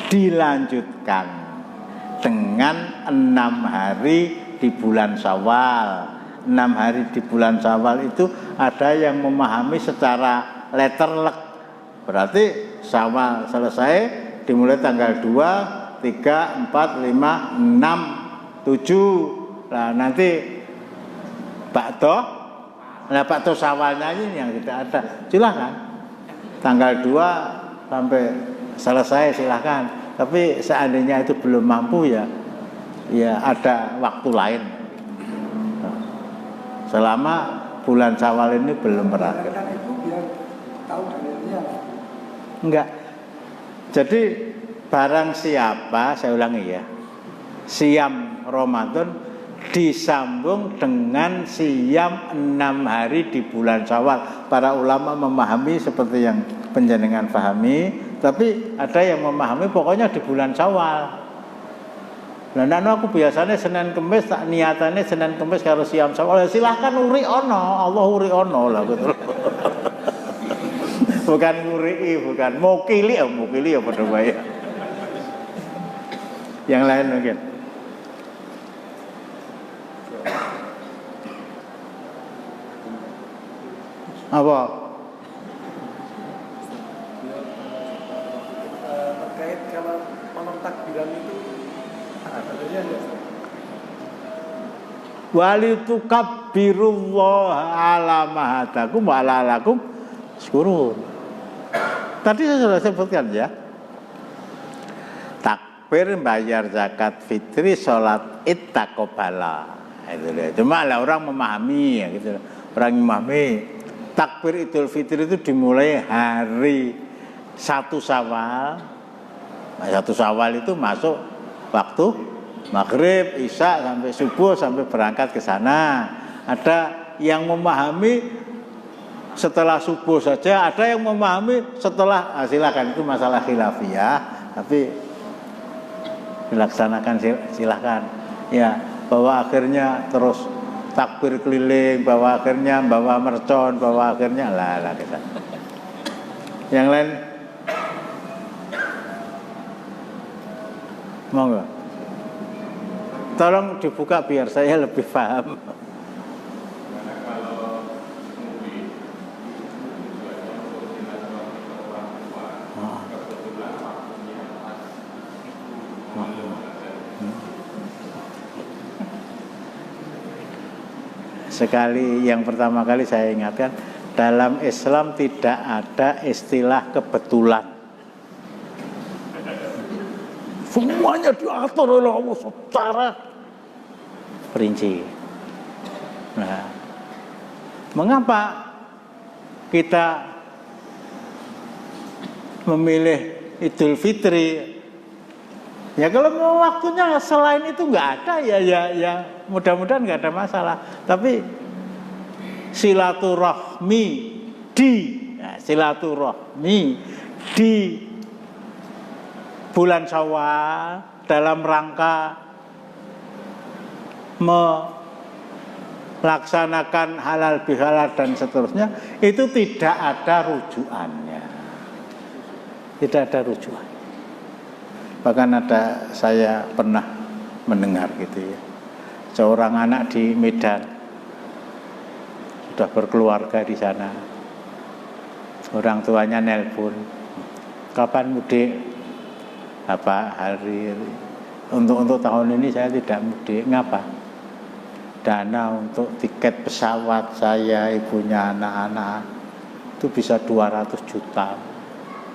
dilanjutkan dengan 6 hari di bulan Syawal. 6 hari di bulan Syawal itu ada yang memahami secara letterlek. Berarti Syawal selesai dimulai tanggal 2, 3, 4, 5, 6, 7. Nah nanti Bakto Syawalnya ini yang tidak ada. Silakan. Tanggal 2 sampai selesai silakan. Tapi seandainya itu belum mampu ya ada waktu lain. Selama bulan Syawal ini belum berakhir. Itu biar tahu dalilnya. Enggak. Jadi barang siapa, saya ulangi ya, siam Ramadan disambung dengan siam 6 hari di bulan Syawal. Para ulama memahami seperti yang panjenengan pahami, tapi ada yang memahami pokoknya di bulan Syawal. Nah, aku biasanya Senin Kemis tak niatannya Senin Kemis karo siam Syawal. Silahkan uri ono, Allah uri ono lah gitu. Bukan nguri, bukan mukili ya pada baik. Yang lain mungkin. Apa? Terkait kalau malam takbiran itu adanya enggak? Walitukabbirullah ala ma hadakum wa ala lakum syukurun. Tadi saya sudah sebutkan ya. Takbir, bayar zakat fitri, sholat id takobala. Itu dia. Cuma lah orang memahami ya gitu. Orang memahami takbir Idul Fitri itu dimulai hari 1 Syawal. Nah, 1 Syawal itu masuk waktu maghrib, isya sampai subuh sampai berangkat ke sana. Ada yang memahami setelah subuh saja, ada yang memahami setelah silakan, itu masalah khilafiyah, tapi dilaksanakan silakan. Ya, bahwa akhirnya terus takbir keliling, bahwa akhirnya bawa mercon, bahwa akhirnya lah kita. Yang lain monggo. Tolong dibuka biar saya lebih paham. Sekali yang pertama kali saya ingatkan, dalam Islam tidak ada istilah kebetulan. Semuanya diatur oleh Allah secara rinci. Nah, mengapa kita memilih Idul Fitri Ya kalau mau waktunya selain itu nggak ada ya mudah-mudahan nggak ada masalah. Tapi silaturahmi silaturahmi di bulan Syawal dalam rangka melaksanakan halal bihalal dan seterusnya itu tidak ada rujukannya. Tidak ada rujukan. Bahkan saya pernah mendengar gitu ya. Seorang anak di Medan sudah berkeluarga di sana. Orang tuanya nelpon, kapan mudik? Hari untuk tahun ini saya tidak mudik. Ngapa? Dana untuk tiket pesawat saya, ibunya, anak-anak itu bisa 200 juta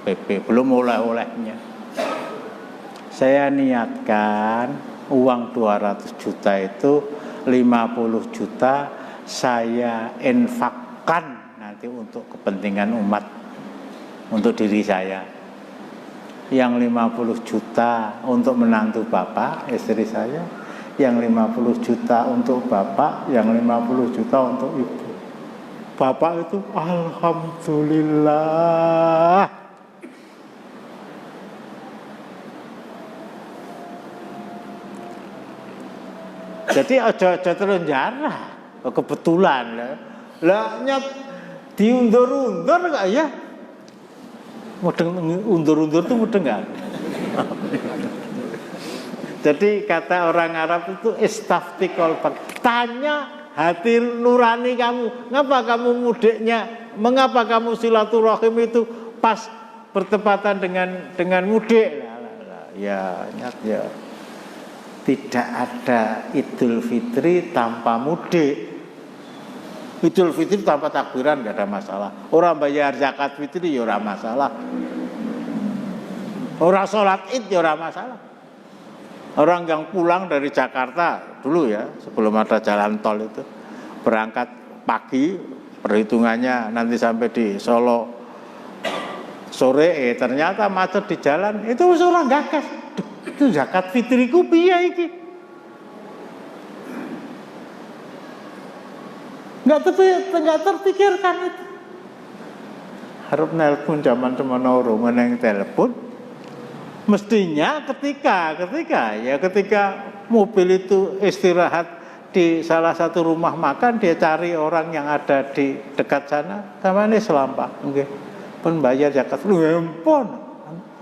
PP, belum oleh-olehnya. Saya niatkan uang 200 juta itu 50 juta saya infakkan nanti untuk kepentingan umat, untuk diri saya. Yang 50 juta untuk menantu bapak, istri saya. Yang 50 juta untuk bapak, yang 50 juta untuk ibu. Bapak itu alhamdulillah. Jadi aja terus jarah kebetulan lah diundur-undur enggak ya? Mudeng undur-undur tuh mudeng enggak? Jadi kata orang Arab itu istafti qalbak. Tanya hati nurani kamu, ngapa kamu mudiknya? Mengapa kamu silaturahim itu pas bertepatan dengan mudik? Ya, ya. Tidak ada Idul Fitri tanpa mudik. Idul Fitri tanpa takbiran enggak ada masalah. Orang bayar zakat fitri ya ora masalah. Orang sholat Id ya ora masalah. Orang yang pulang dari Jakarta dulu ya, sebelum ada jalan tol itu, berangkat pagi, perhitungannya nanti sampai di Solo sore, ternyata macet di jalan, itu orang gagas. Itu zakat fitriku piye iki? Enggak terpikirkan itu. Harap nelpon zaman semono urung neng telepon. Mestinya ketika mobil itu istirahat di salah satu rumah makan, dia cari orang yang ada di dekat sana, sama ini selampak, nggih. Pun bayar zakat, lempon.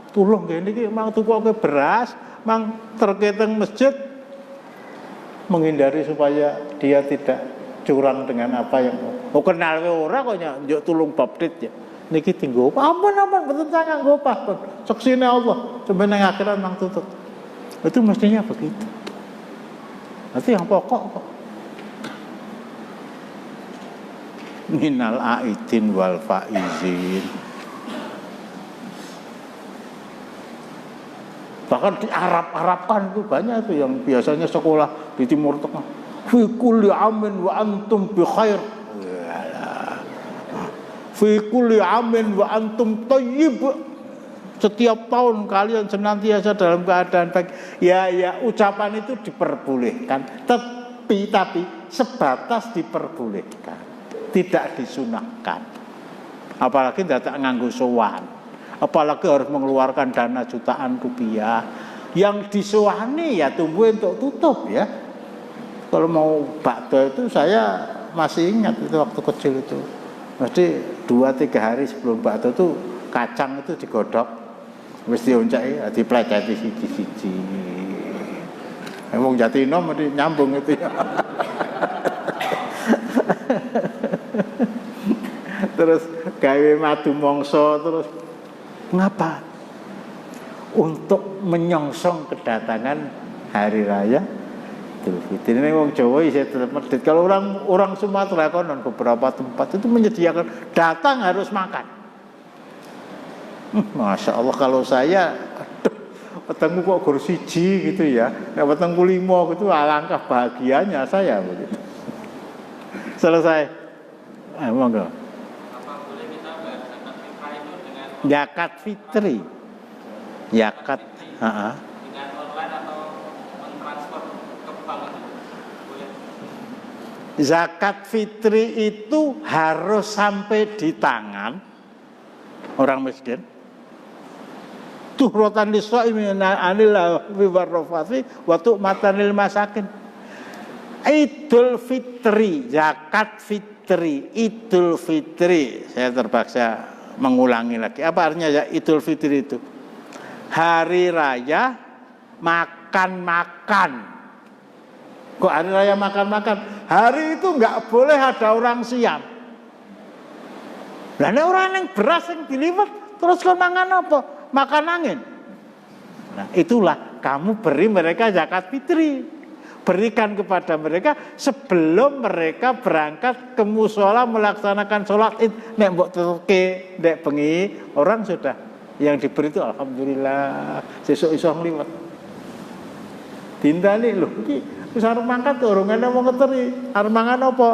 Tulung gini iki mang tukoke beras, mang terketeng masjid, menghindari supaya dia tidak curang dengan apa yang kenal ora kok njuk tulung baptit ya. Niki tinggo aman mboten sangat nggo pun. Saksine Allah, sampai nang akhirat mang tutut. Itu mestinya begitu. Itu yang pokok kok. Minal aidin wal faizin. Bahkan di Arab-Araban itu banyak tuh yang biasanya sekolah di Timur Tengah. Fi kulli amin wa antum bi khair. Fi kulli amin wa antum thayyib. Setiap tahun kalian senantiasa dalam keadaan baik. Ya ucapan itu diperbolehkan, tapi sebatas diperbolehkan, tidak disunahkan. Apalagi tidak nganggo sowan. Apalagi harus mengeluarkan dana jutaan rupiah. Yang disuani ya tunggu untuk tutup ya. Kalau mau bakdo itu saya masih ingat itu waktu kecil itu. Mesti 2-3 hari sebelum bakdo itu kacang itu digodok, mesti oncai dipleceti siji-siji. Emang Jatinom mesti nyambung itu ya. Terus gawe madu mongso terus. Mengapa? Untuk menyongsong kedatangan hari raya Idul Fitri. Ini wong Jawa isih tetep medhit. Kalau orang Sumatera konon beberapa tempat itu menyediakan datang harus makan. Masya Allah, kalau saya petengku kok gur siji gitu ya. Nek petengku 5 gitu alangkah bahagianya saya begitu. Selesai. Monggo. Zakat fitri, zakat, zakat fitri itu harus sampai di tangan orang miskin. Tuhratan lis-shaimi anil warrafati wa tu'matan lil masakin. Idul Fitri, zakat fitri, Idul Fitri. Saya terpaksa mengulangi lagi. Apa artinya ya Idul Fitri itu? Hari raya makan-makan. Kok hari raya makan-makan? Hari itu nggak boleh ada orang siam. Lah nek orang yang beras yang diliwat terus kon mangan apa? Makan angin. Nah, itulah kamu beri mereka zakat fitri. Berikan kepada mereka sebelum mereka berangkat ke mushola melaksanakan sholat id. Nek mbok terke, nek bengi orang sudah yang diberi itu alhamdulillah sesuk iso ngliwat. Dintani lho iki wis arep mangkat urung ana wong ngeteri. Arep mangan apa?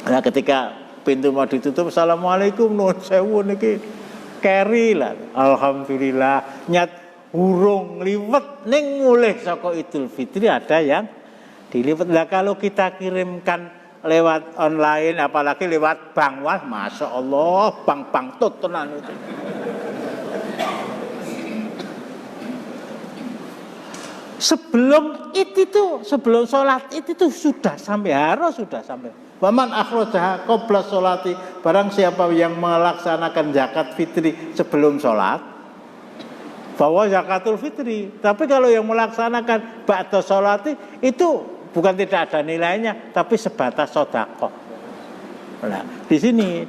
Lah ketika pintu mau ditutup, assalamualaikum nuwun sewu niki keri lah, alhamdulillah nyat urung liwet ning mulih saka Idul Fitri ada yang diliwet. Lah kalau kita kirimkan lewat online apalagi lewat bank, wah masya Allah bank tut tenan itu. Sebelum itu sebelum sholat itu sudah sampai harus sudah sampai. Waman akhrajaha qabla sholati, barang siapa yang melaksanakan zakat fitri sebelum sholat, bahwa zakatul fitri. Tapi kalau yang melaksanakan ba'da sholati itu bukan tidak ada nilainya, tapi sebatas sedekah. Nah, di sini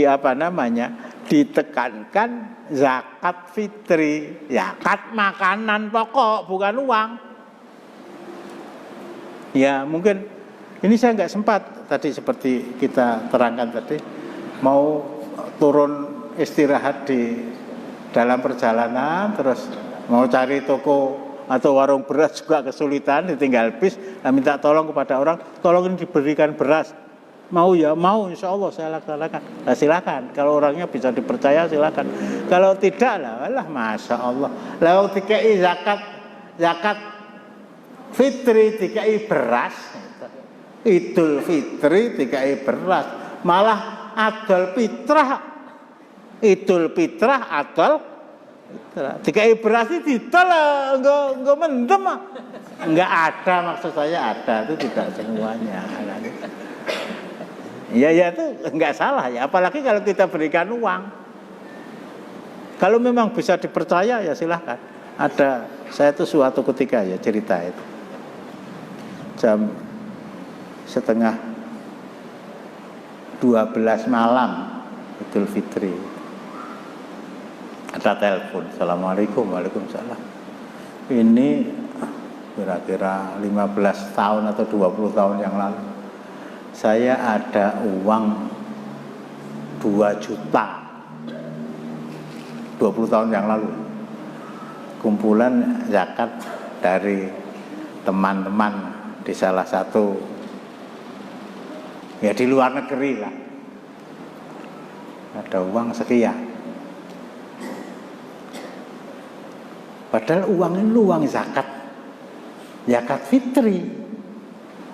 apa namanya? Ditekankan zakat fitri, zakat makanan pokok bukan uang. Ya mungkin ini saya nggak sempat tadi seperti kita terangkan tadi, mau turun istirahat di dalam perjalanan terus mau cari toko atau warung beras juga kesulitan, ditinggal bis, nah minta tolong kepada orang, tolong ini diberikan beras. Mau ya mau, insya Allah saya laksanakan. Nah, silakan kalau orangnya bisa dipercaya silakan. Kalau tidak lah masya Allah. Lalu dikai zakat fitri dikai beras, Idul Fitri dikai beras, malah adol fitrah, Idul Fitrah adol dikai beras itu didol enggak mendem. Enggak ada, maksud saya ada, itu tidak semuanya. Ya itu enggak salah ya, apalagi kalau kita berikan uang. Kalau memang bisa dipercaya ya silahkan. Ada saya tuh suatu ketika ya cerita itu. Jam setengah 12 malam Idul Fitri. Ada telepon, assalamualaikum, waalaikumsalam. Ini kira-kira 15 tahun atau 20 tahun yang lalu. Saya ada uang 2 juta 20 tahun yang lalu, kumpulan zakat dari teman-teman di salah satu ya di luar negeri lah, ada uang sekian. Padahal uang ini uang zakat fitri,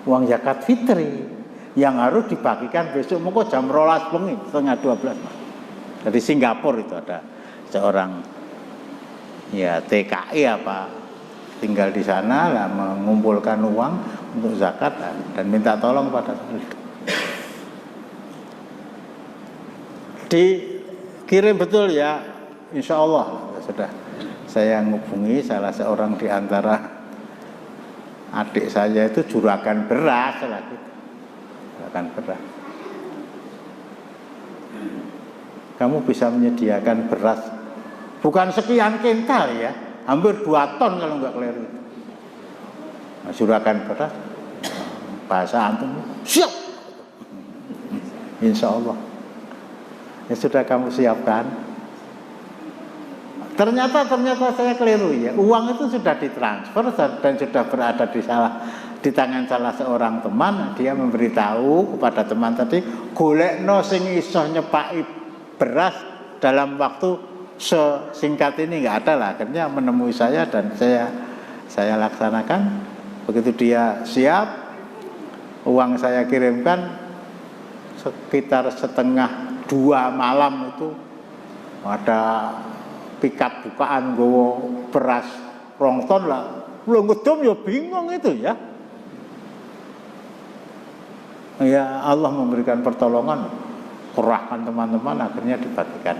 uang zakat fitri yang harus dibagikan besok moko jam 12 bengi, setengah 12. Dari Singapura itu ada seorang ya TKI apa tinggal di sana lah, mengumpulkan uang untuk zakat dan minta tolong pada dikirim betul ya, insya Allah sudah. Saya menghubungi salah seorang di antara adik saya itu juragan beras lagi. Beras. Kamu bisa menyediakan beras bukan sekian kintal ya, hampir 2 ton kalau nggak keliru. Nah, juragan beras bahasa antum siap, insya Allah ya sudah kamu siapkan. Ternyata saya keliru ya, uang itu sudah ditransfer dan sudah berada di tangan salah seorang teman. Dia memberitahu kepada teman tadi, golekno sing iso nyepaki beras dalam waktu sesingkat ini, nggak ada lah. Akhirnya menemui saya dan saya laksanakan Begitu dia siap, uang saya kirimkan sekitar 1:30 malam itu ada pickup bukaan gowo beras 2 ton lah. Lu ngedom ya bingung itu ya. Ya Allah memberikan pertolongan, kerahkan teman-teman, akhirnya dibagikan.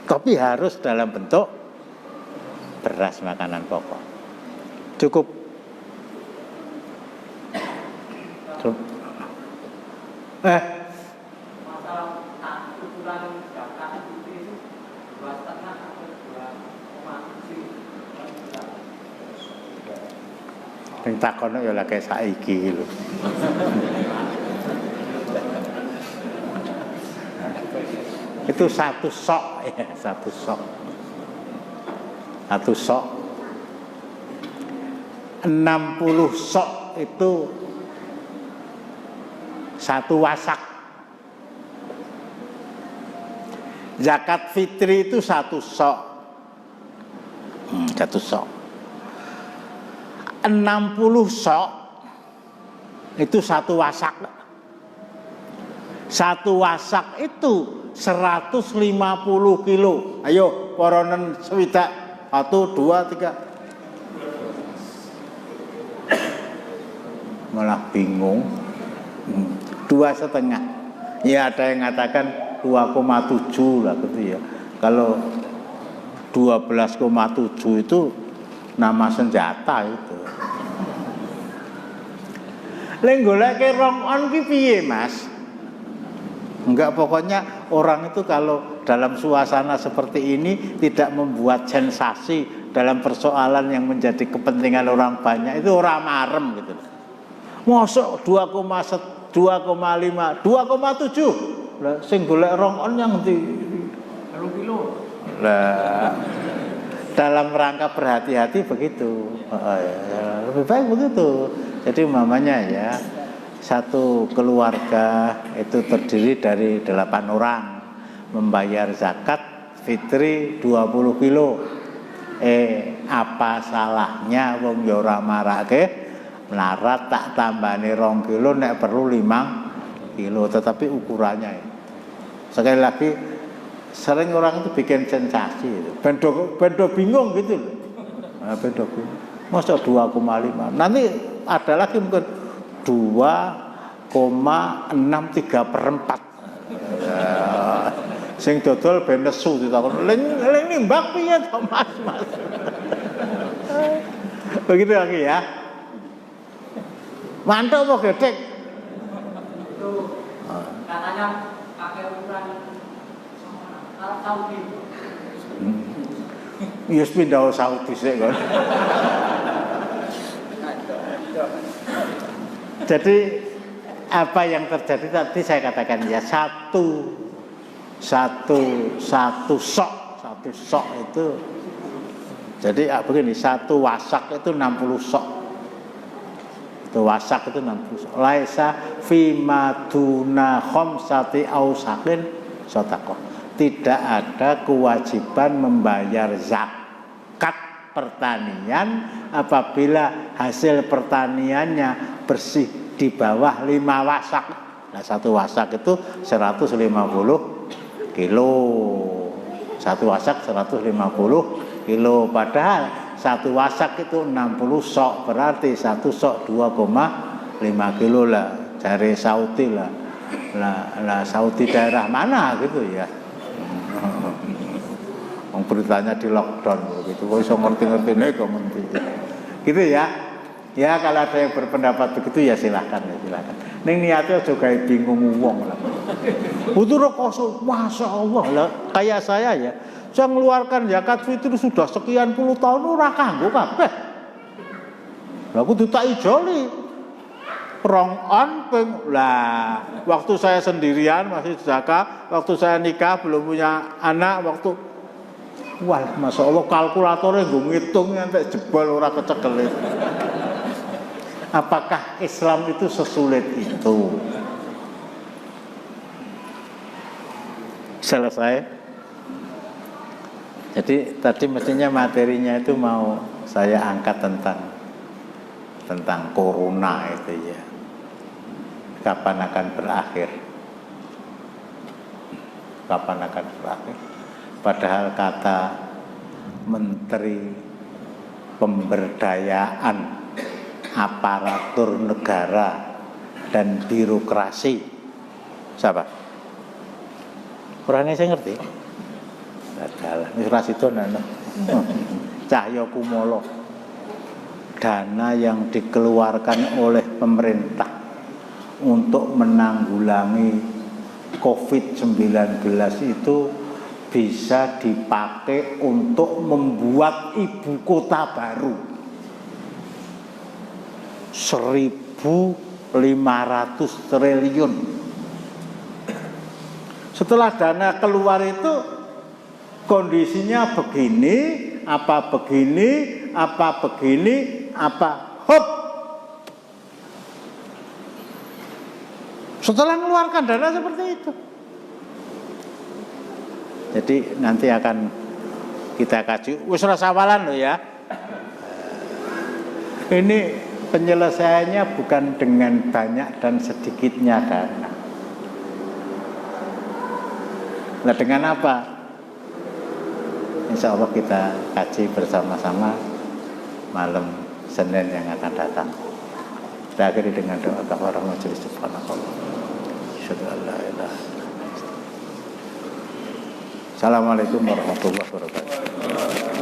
Tapi harus dalam bentuk beras makanan pokok. Cukup. Masalah ukuran zakat itu 2,5 atau 2,7. Sing takono ya lagi saiki lho. Itu 1 sok ya, 1 sok. 1 sok. 60 sok itu 1 wasak. Zakat fitri itu 1 sok. 1 sok. 60 sok itu 1 wasak. 1 wasak itu 150 kilo. Ayo poronen sewidak. 1, 2, 3. Malah bingung. 2,5. Ya ada yang mengatakan 2,7 lah gitu ya. Kalau 12,7 itu nama senjata itu. Lek goleke rong on ki piye, Mas? Enggak, pokoknya orang itu kalau dalam suasana seperti ini tidak membuat sensasi dalam persoalan yang menjadi kepentingan orang banyak, itu orang marem gitu. Mosok 2,5, 2,7. Lah sing golek rong on yang ndi? 2 kilo. Lah dalam rangka berhati-hati begitu. Lebih baik begitu. Jadi mamanya ya, satu keluarga itu terdiri dari 8 orang membayar zakat fitri 20 kilo. Apa salahnya wong ya ora marake melarat tak tambani 2 kilo nek perlu 5 kilo, tetapi ukurannya ya. Sekali lagi sering orang itu bikin sensasi itu. Bendo bingung gitu loh. Nah, bendo bingung. Masa 2,5. Nanti ada lagi mungkin 2,634. Ya. Sing dodol ben nesu ditakon. Ling nimbang piye to Mas? Begitu lagi ya. Mantap apa gedek? Itu katanya pakai ukuran Arab Saudi. Iya pindah Saudi sih kan. Jadi apa yang terjadi tadi saya katakan ya satu sok itu. Jadi begini, 1 wasak itu 60 sok. Itu wasak itu 60 sok. Laisa fima duna khamsati ausakin shadaqah. Tidak ada kewajiban membayar zakat pertanian apabila hasil pertaniannya bersih di bawah 5 wasak. Nah 1 wasak itu 150 kilo. 1 wasak 150 kilo. Padahal 1 wasak itu 60 sok, berarti 1 sok 2,5 kilo lah. Dari Saudi lah. Lah Saudi daerah mana gitu ya. Beritanya di lockdown begitu. Kok iso ngerti-ngertine kok ngerti. Gitu ya. Ya kalau ada yang berpendapat begitu ya silakan ya silakan. Ning niate aja gawe bingung wong lah. Butuh rekoso, masyaallah lah kayak saya ya. Saya mengeluarkan zakat fitri sudah sekian puluh tahun ora kanggo kabeh. Lah kudu tak ijoli. Rong on ping lah. Waktu saya sendirian masih zakat, waktu saya nikah belum punya anak, waktu wah, Masya Allah kalkulatornya gue ngitung sampai jebol ora kecekel. Apakah Islam itu sesulit itu? Selesai. Jadi tadi mestinya materinya itu mau saya angkat tentang tentang corona itu ya, kapan akan berakhir? Kapan akan berakhir? Padahal kata Menteri Pemberdayaan Aparatur Negara dan Birokrasi, siapa? Orangnya saya ngerti. Adalah birokrasi itu Cahyo Kumolo. Dana yang dikeluarkan oleh pemerintah untuk menanggulangi COVID-19 itu bisa dipakai untuk membuat ibu kota baru. 1.500 triliun. Setelah dana keluar itu kondisinya begini, apa begini, apa begini, apa hop. Setelah mengeluarkan dana seperti itu. Jadi nanti akan kita kaji. Wis rasa awalan loh ya. Ini penyelesaiannya bukan dengan banyak dan sedikitnya dana. Nah dengan apa? Insya Allah kita kaji bersama-sama malam Senin yang akan datang. Kita akhiri dengan doa kafarah majelis subhanallah. Asyhadu an la ilaha illallah. Assalamualaikum warahmatullahi wabarakatuh.